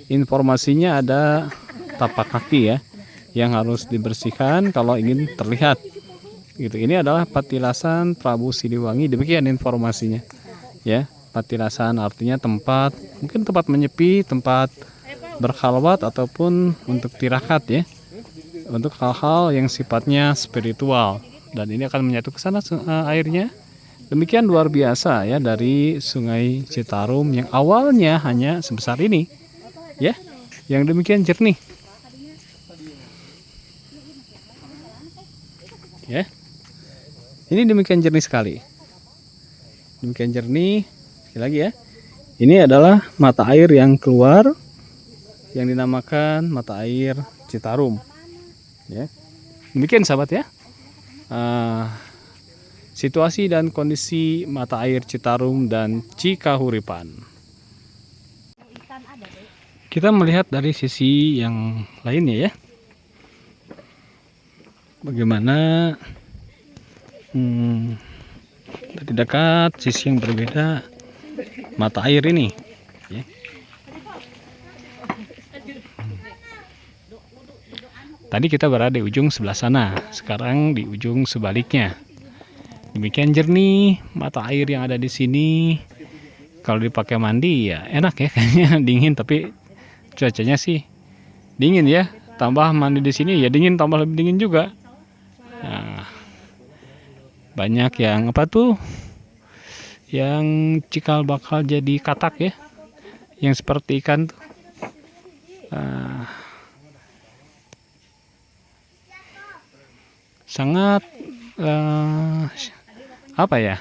informasinya ada tapak kaki ya yang harus dibersihkan kalau ingin terlihat gitu. Ini adalah Patilasan Prabu Siliwangi, demikian informasinya ya. Patilasan artinya tempat, mungkin tempat menyepi, tempat berkhalwat ataupun untuk tirakat ya, untuk hal-hal yang sifatnya spiritual, dan ini akan menyatu ke sana airnya. Demikian luar biasa ya dari Sungai Citarum yang awalnya hanya sebesar ini ya, yang demikian jernih ya. Ini demikian jernih sekali, demikian jernih. Sekali lagi ya, ini adalah mata air yang keluar yang dinamakan mata air Citarum ya. Demikian sahabat ya, situasi dan kondisi mata air Citarum dan Cikahuripan. Kita melihat dari sisi yang lainnya ya, bagaimana dari dekat sisi yang berbeda mata air ini ya. Tadi kita berada di ujung sebelah sana, sekarang di ujung sebaliknya. Demikian jernih mata air yang ada di sini. Kalau dipakai mandi ya enak ya, kayaknya dingin, tapi cuacanya sih dingin ya. Tambah mandi di sini ya dingin, tambah lebih dingin juga. Nah, banyak yang apa tuh, yang cikal bakal jadi katak ya, yang seperti ikan tuh. Sangat apa ya,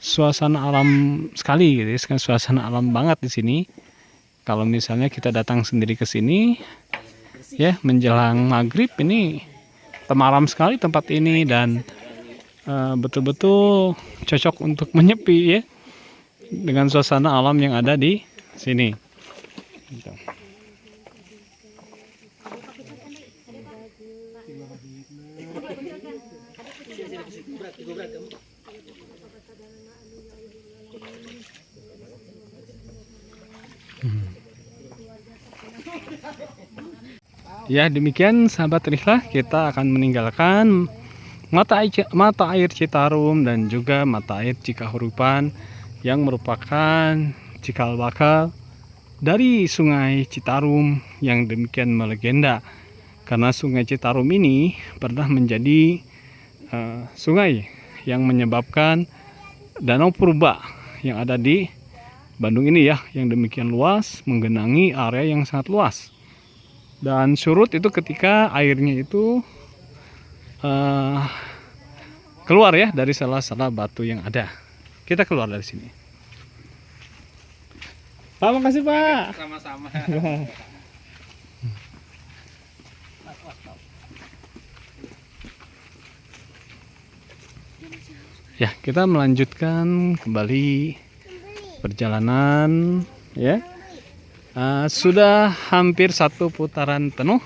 suasana alam sekali gitu ya, suasana alam banget di sini. Kalau misalnya kita datang sendiri ke sini ya menjelang maghrib, ini temaram sekali tempat ini dan betul-betul cocok untuk menyepi ya dengan suasana alam yang ada di sini. Gitu. Ya, demikian sahabat Rihlah, kita akan meninggalkan mata air Citarum dan juga mata air Cikahurupan yang merupakan cikal bakal dari Sungai Citarum yang demikian melegenda. Karena Sungai Citarum ini pernah menjadi sungai yang menyebabkan Danau Purba yang ada di Bandung ini ya, yang demikian luas, menggenangi area yang sangat luas. Dan surut itu ketika airnya itu keluar ya dari salah-salah batu yang ada. Kita keluar dari sini. Pak, makasih Pak. Sama-sama. Ya, kita melanjutkan kembali perjalanan ya. Sudah hampir 1 putaran penuh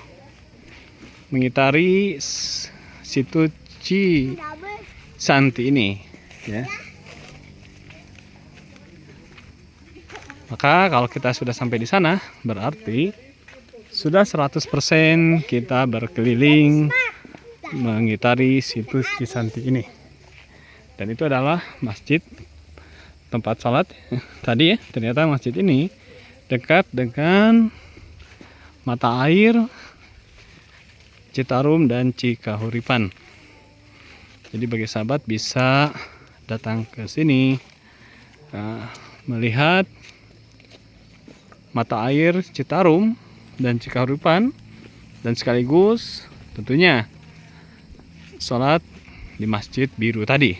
mengitari situ Cisanti ini ya. Maka kalau kita sudah sampai di sana berarti sudah 100% kita berkeliling mengitari situs Cisanti ini. Dan itu adalah masjid tempat sholat tadi ya. Ternyata masjid ini dekat dengan mata air Citarum dan Cikahuripan. Jadi bagi sahabat bisa datang ke sini melihat mata air Citarum dan Cikahuripan dan sekaligus tentunya sholat di Masjid Biru tadi.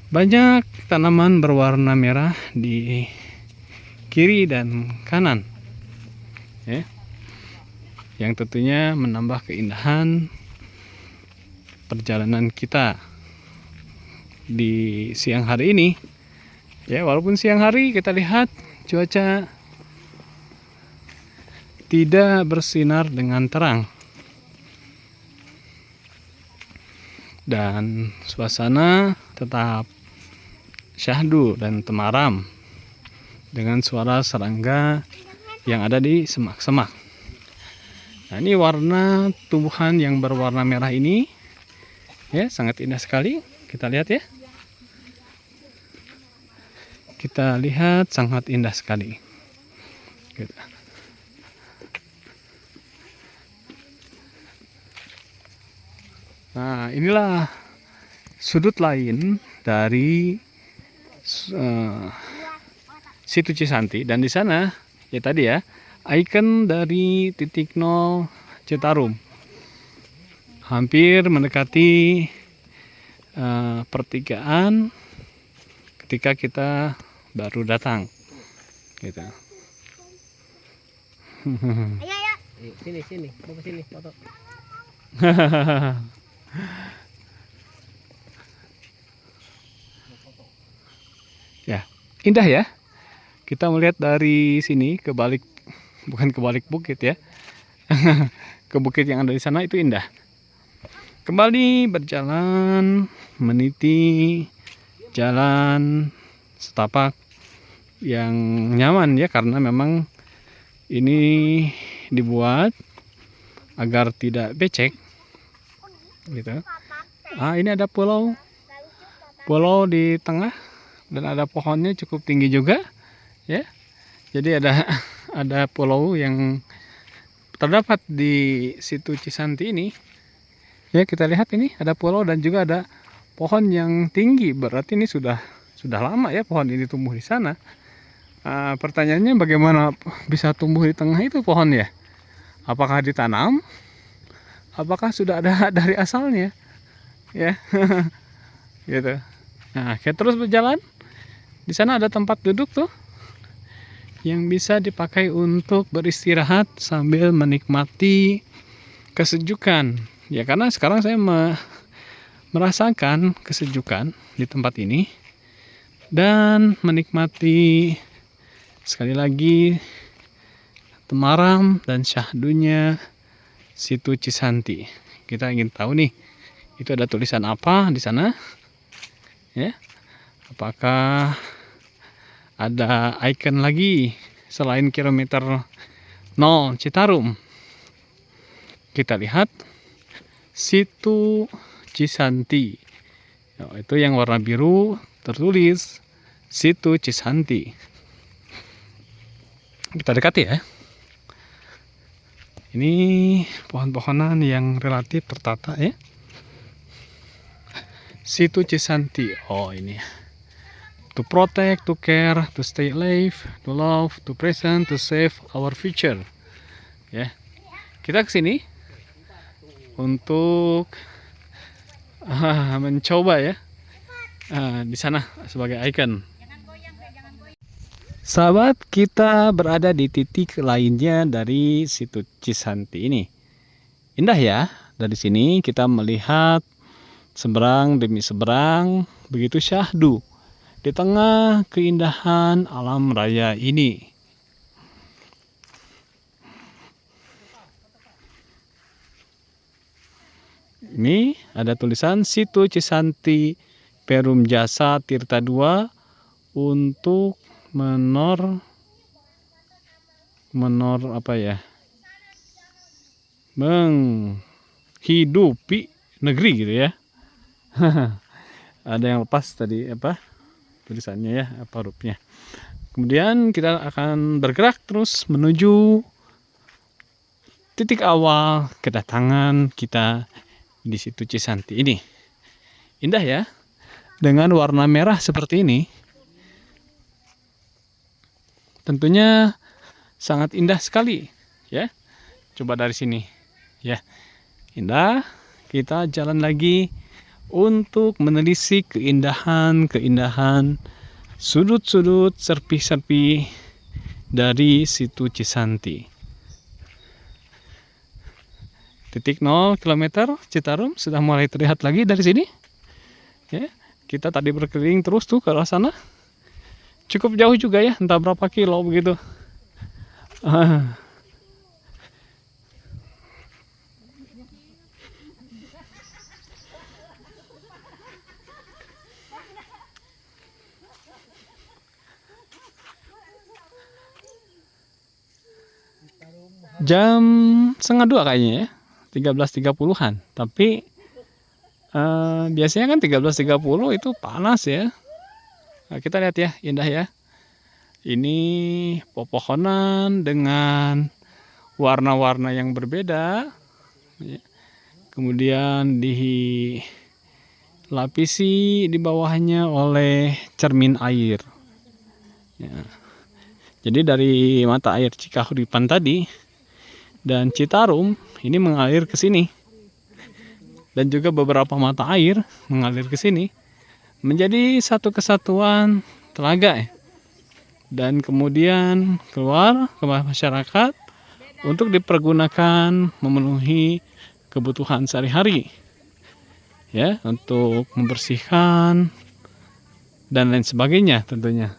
Banyak tanaman berwarna merah di kiri dan kanan ya, yang tentunya menambah keindahan perjalanan kita di siang hari ini ya. Walaupun siang hari kita lihat cuaca tidak bersinar dengan terang dan suasana tetap syahdu dan temaram dengan suara serangga yang ada di semak-semak. Nah, ini warna tumbuhan yang berwarna merah ini ya sangat indah sekali. Kita lihat ya. Kita lihat sangat indah sekali. Gitu. Nah, inilah sudut lain dari situ Cisanti, dan di sana ya tadi ya ikon dari titik 0 Citarum hampir mendekati pertigaan ketika kita baru datang gitu. Ayo. Sini, bawa sini foto. Ya, indah ya. Kita melihat dari sini ke balik, bukan ke balik bukit ya. Ke bukit yang ada di sana itu indah. Kembali berjalan meniti jalan setapak yang nyaman ya, karena memang ini dibuat agar tidak becek gitu. Ini ada pulau di tengah dan ada pohonnya cukup tinggi juga ya. Jadi ada pulau yang terdapat di situ Cisanti ini ya. Kita lihat ini ada pulau dan juga ada pohon yang tinggi, berarti ini sudah lama ya pohon ini tumbuh di sana. Pertanyaannya bagaimana bisa tumbuh di tengah itu pohon ya? Apakah ditanam? Apakah sudah ada dari asalnya? Ya, gitu. Nah, kita terus berjalan. Di sana ada tempat duduk tuh yang bisa dipakai untuk beristirahat sambil menikmati kesejukan. Ya, karena sekarang saya merasakan kesejukan di tempat ini dan menikmati sekali lagi temaram dan syahdunya situ Cisanti. Kita ingin tahu nih, itu ada tulisan apa di sana? Ya. Apakah ada icon lagi selain kilometer 0 Citarum? Kita lihat situ Cisanti. Itu yang warna biru tertulis situ Cisanti. Kita dekati ya. Ini pohon-pohonan yang relatif tertata ya. Situ Cisanti. Oh, ini. To protect, to care, to stay alive, to love, to present, to save our future. Ya. Kita ke sini untuk mencoba ya. Di sana sebagai icon. Sahabat, kita berada di titik lainnya dari situ Cisanti ini. Indah ya. Dari sini kita melihat seberang demi seberang begitu syahdu di tengah keindahan alam raya ini. Ini ada tulisan situ Cisanti Perum Jasa Tirta 2 untuk menor apa ya? Menghidupi negeri gitu ya. Ada yang lepas tadi apa? Tulisannya ya, apa hurufnya. Kemudian kita akan bergerak terus menuju titik awal kedatangan kita di situ Cisanti ini. Indah ya, dengan warna merah seperti ini. Tentunya sangat indah sekali ya. Coba dari sini ya. Indah. Kita jalan lagi untuk menelisik keindahan sudut-sudut serpih-serpih dari situ Cisanti. Titik 0 km Citarum sudah mulai terlihat lagi dari sini. Ya, kita tadi berkeliling terus tuh ke arah sana. Cukup jauh juga ya, entah berapa kilo begitu. Jam 1:30 kayaknya ya, 13.30-an. Tapi biasanya kan 13.30 itu panas ya. Nah, kita lihat ya, indah ya. Ini pepohonan dengan warna-warna yang berbeda. Kemudian dilapisi di bawahnya oleh cermin air. Ya. Jadi dari mata air Cikahuripan tadi dan Citarum ini mengalir ke sini. Dan juga beberapa mata air mengalir ke sini. Menjadi satu kesatuan telaga ya. Dan kemudian keluar ke masyarakat untuk dipergunakan memenuhi kebutuhan sehari-hari ya, untuk membersihkan dan lain sebagainya tentunya.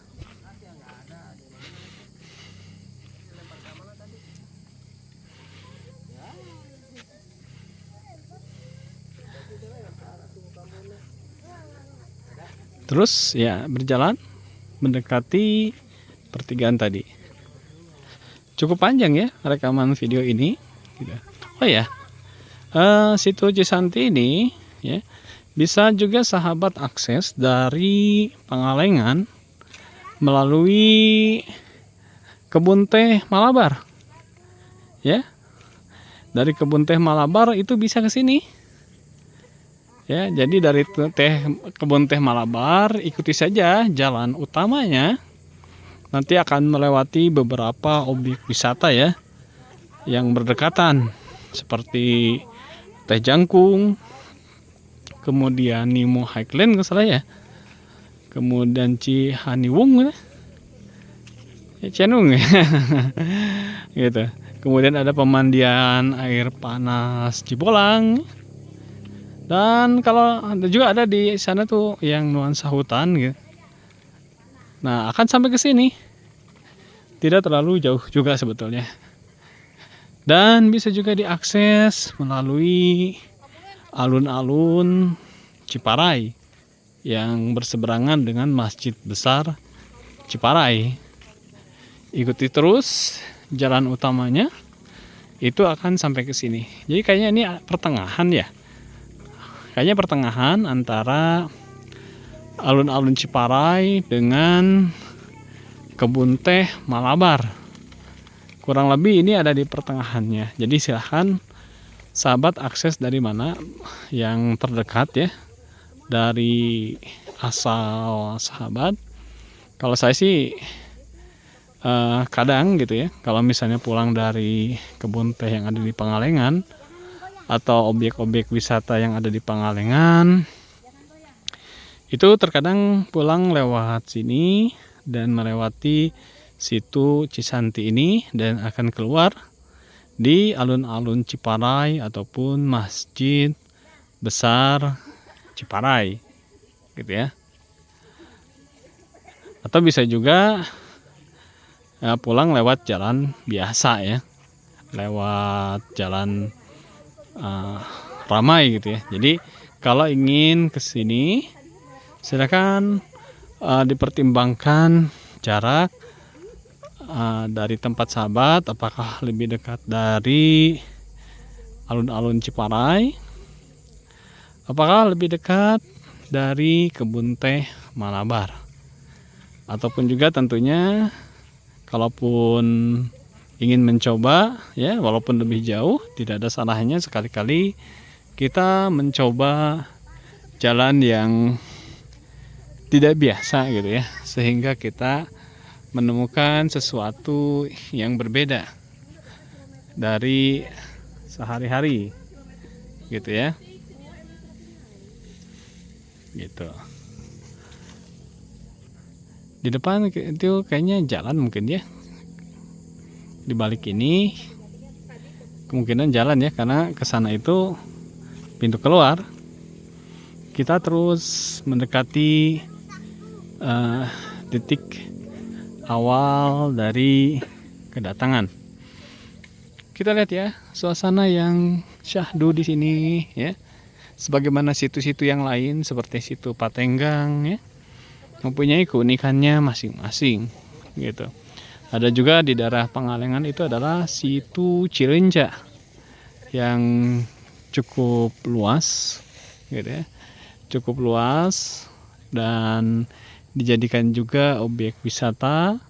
Terus ya berjalan mendekati pertigaan tadi. Cukup panjang ya rekaman video ini. Oh ya, situ Cisanti ini ya bisa juga sahabat akses dari Pangalengan melalui Kebun Teh Malabar. Ya, dari Kebun Teh Malabar itu bisa ke sini. Ya, jadi dari Kebun Teh Malabar ikuti saja jalan utamanya. Nanti akan melewati beberapa objek wisata ya yang berdekatan seperti Teh Jangkung, kemudian Nemo Highland nggak salah ya. kemudian Cihaniwung, Cenung ya. Gitu. Kemudian ada pemandian air panas Cibolang. Dan kalau juga ada di sana tuh yang nuansa hutan gitu. Nah, akan sampai ke sini. Tidak terlalu jauh juga sebetulnya. Dan bisa juga diakses melalui alun-alun Ciparai yang berseberangan dengan Masjid Besar Ciparai. Ikuti terus jalan utamanya, itu akan sampai ke sini. Jadi kayaknya ini pertengahan ya. Kayaknya pertengahan antara alun-alun Ciparai dengan kebun teh Malabar. Kurang lebih ini ada di pertengahannya. Jadi silahkan sahabat akses dari mana yang terdekat ya. Dari asal sahabat. Kalau saya sih kadang gitu ya, kalau misalnya pulang dari kebun teh yang ada di Pangalengan atau objek-objek wisata yang ada di Pangalengan, itu terkadang pulang lewat sini dan melewati situ Cisanti ini dan akan keluar di alun-alun Ciparai ataupun Masjid Besar Ciparai gitu ya. Atau bisa juga pulang lewat jalan biasa ya, lewat jalan ramai gitu ya. Jadi kalau ingin ke sini silakan dipertimbangkan jarak dari tempat sahabat, apakah lebih dekat dari alun-alun Ciparai, apakah lebih dekat dari kebun teh Malabar, ataupun juga tentunya kalaupun ingin mencoba ya, walaupun lebih jauh, tidak ada salahnya sekali-kali kita mencoba jalan yang tidak biasa gitu ya, sehingga kita menemukan sesuatu yang berbeda dari sehari-hari gitu ya, gitu. Di depan itu kayaknya jalan mungkin ya, di balik ini kemungkinan jalan ya, karena ke sana itu pintu keluar. Kita terus mendekati titik awal dari kedatangan. Kita lihat ya suasana yang syahdu di sini ya. Sebagaimana situ-situ yang lain seperti situ Patenggang ya, mempunyai keunikannya masing-masing gitu. Ada juga di daerah Pangalengan itu adalah situ Cirenca yang cukup luas gitu ya. Cukup luas dan dijadikan juga objek wisata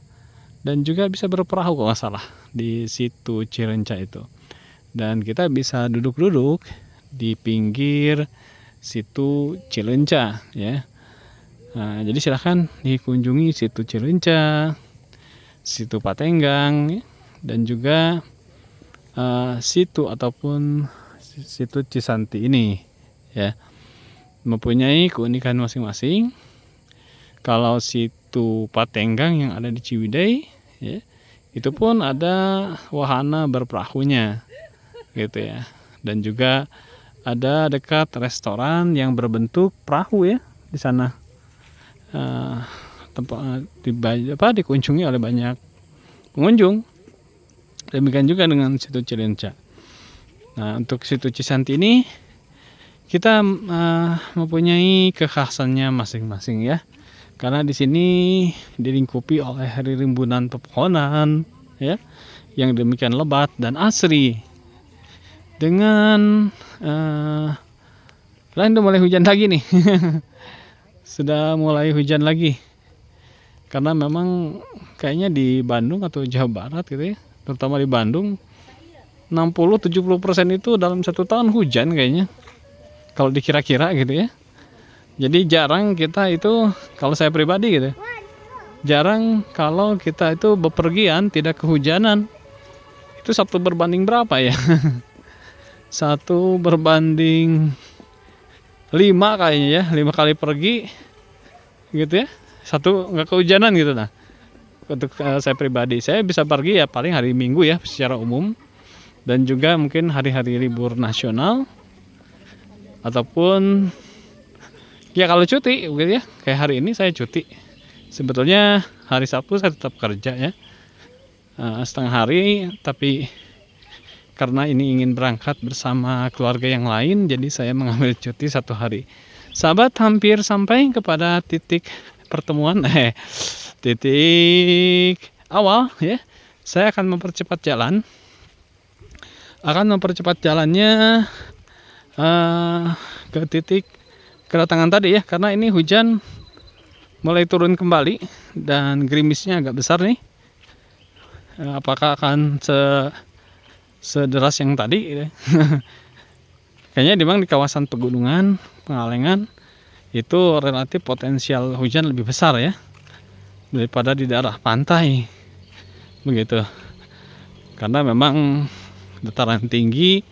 dan juga bisa berperahu kalau nggak salah di situ Cirenca itu. Dan kita bisa duduk-duduk di pinggir situ Cirenca ya. Nah, jadi silahkan dikunjungi situ Cirenca, situ Patenggang ya, dan juga situ ataupun situ Cisanti ini ya, mempunyai keunikan masing-masing. Kalau situ Patenggang yang ada di Ciwidey ya, itu pun ada wahana berperahunya gitu ya, dan juga ada dekat restoran yang berbentuk perahu ya di sana. Tempat dikunjungi oleh banyak pengunjung. Demikian juga dengan situ Cirenca. Nah, untuk situ Cisanti ini kita mempunyai kekhasannya masing-masing ya. Karena di sini dilingkupi oleh rimbunan pepohonan ya, yang demikian lebat dan asri. Dengan udah mulai hujan lagi nih. Sudah mulai hujan lagi. Karena memang kayaknya di Bandung atau Jawa Barat gitu ya, terutama di Bandung 60-70% itu dalam 1 tahun hujan kayaknya, kalau dikira-kira gitu ya. Jadi jarang kita itu, kalau saya pribadi gitu, jarang kalau kita itu bepergian tidak kehujanan. Itu 1 berbanding berapa ya? 1 berbanding 5 kayaknya ya, 5 kali pergi gitu ya. Satu nggak kehujanan gitu. Nah, untuk saya pribadi, saya bisa pergi ya paling hari Minggu ya secara umum, dan juga mungkin hari-hari libur nasional, ataupun ya kalau cuti gitu ya. Kayak hari ini saya cuti. Sebetulnya hari Sabtu saya tetap kerja ya, setengah hari, tapi karena ini ingin berangkat bersama keluarga yang lain, jadi saya mengambil cuti 1 hari. Sahabat, hampir sampai kepada titik pertemuan, titik awal ya. Saya akan mempercepat jalannya ke titik kedatangan tadi ya, karena ini hujan mulai turun kembali dan gerimisnya agak besar nih. Apakah akan sederas yang tadi gitu. Kayaknya memang di kawasan pegunungan, Pengalengan itu relatif potensial hujan lebih besar ya daripada di daerah pantai begitu, karena memang dataran tinggi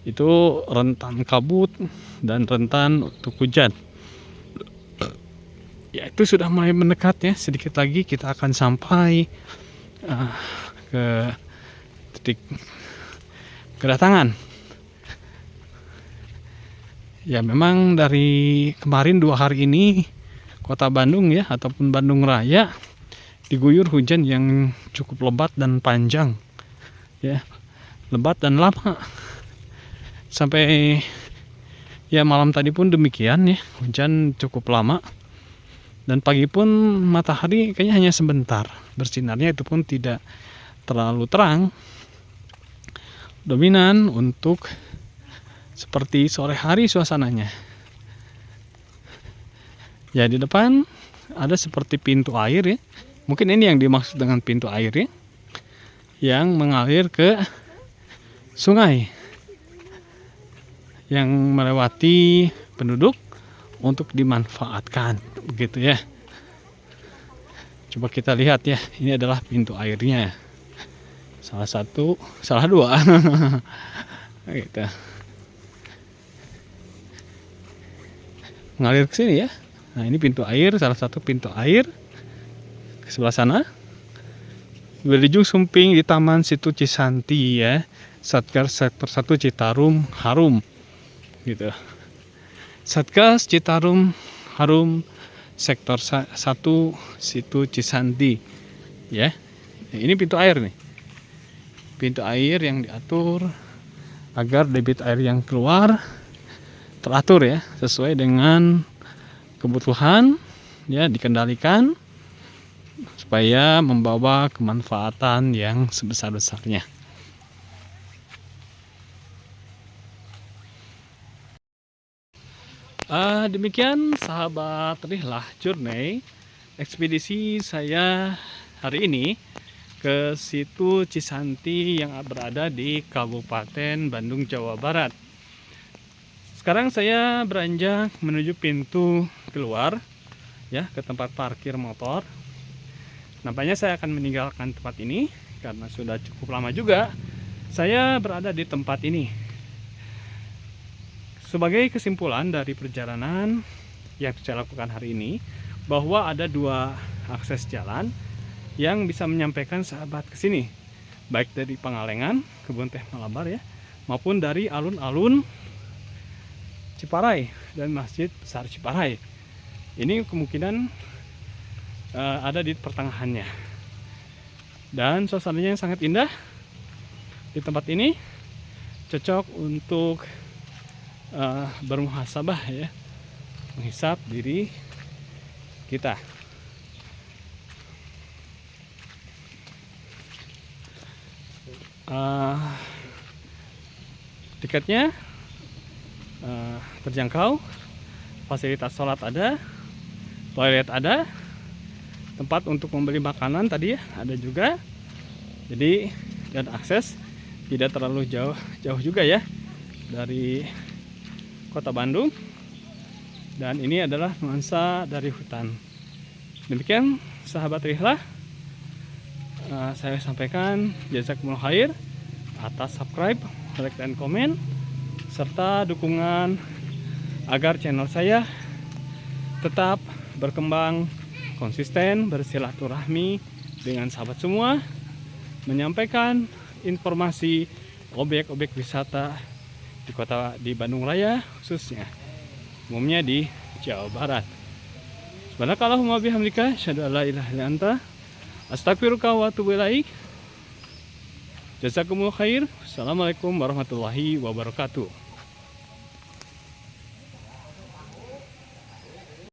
itu rentan kabut dan rentan untuk hujan. Ya, itu sudah mulai mendekat ya, sedikit lagi kita akan sampai ke titik kedatangan. Ya, memang dari kemarin 2 hari ini Kota Bandung ya, ataupun Bandung Raya diguyur hujan yang cukup lebat dan panjang ya, lebat dan lama. Sampai ya malam tadi pun demikian ya, hujan cukup lama. Dan pagi pun matahari kayaknya hanya sebentar bersinarnya, itu pun tidak terlalu terang, dominan untuk seperti sore hari suasananya. Ya, di depan ada seperti pintu air ya, mungkin ini yang dimaksud dengan pintu air ya, yang mengalir ke sungai yang melewati penduduk untuk dimanfaatkan begitu ya. Coba kita lihat ya, ini adalah pintu airnya, salah dua gitu. Mengalir ke sini ya. Nah, ini pintu air, salah satu pintu air ke sebelah sana. Berujung Sumping di Taman Situ Cisanti ya, Satgas Sektor 1 Citarum Harum gitu. Satgas Citarum Harum Sektor 1 Situ Cisanti ya. Nah, ini pintu air nih. Pintu air yang diatur agar debit air yang keluar teratur ya, sesuai dengan kebutuhan ya, dikendalikan supaya membawa kemanfaatan yang sebesar-besarnya. Demikian sahabat Rihlah Journey, ekspedisi saya hari ini ke Situ Cisanti yang berada di Kabupaten Bandung, Jawa Barat. Sekarang saya beranjak menuju pintu keluar ya, ke tempat parkir motor. Nampaknya saya akan meninggalkan tempat ini karena sudah cukup lama juga saya berada di tempat ini. Sebagai kesimpulan dari perjalanan yang saya lakukan hari ini, bahwa ada 2 akses jalan yang bisa menyampaikan sahabat ke sini, baik dari Pengalengan, Kebun Teh Malabar ya, maupun dari alun-alun Ciparai dan Masjid Besar Ciparai. Ini kemungkinan ada di pertengahannya. Dan suasananya yang sangat indah di tempat ini, cocok untuk bermuhasabah ya, menghisap diri kita. Tiketnya terjangkau, fasilitas sholat ada, toilet ada, tempat untuk membeli makanan tadi ya ada juga. Jadi, dan akses tidak terlalu jauh juga ya dari Kota Bandung, dan ini adalah nuansa dari hutan. Demikian sahabat Rihlah, saya sampaikan jazakumullah khair atas subscribe, like, dan komen, serta dukungan agar channel saya tetap berkembang, konsisten bersilaturahmi dengan sahabat semua, menyampaikan informasi objek-objek wisata di Bandung Raya khususnya, umumnya di Jawa Barat. Subhanakallahumma bihamdika asyhadu an la ilaha illa anta astaghfiruka wa atubu ilaik. Jazakumullah khair. Assalamualaikum warahmatullahi wabarakatuh.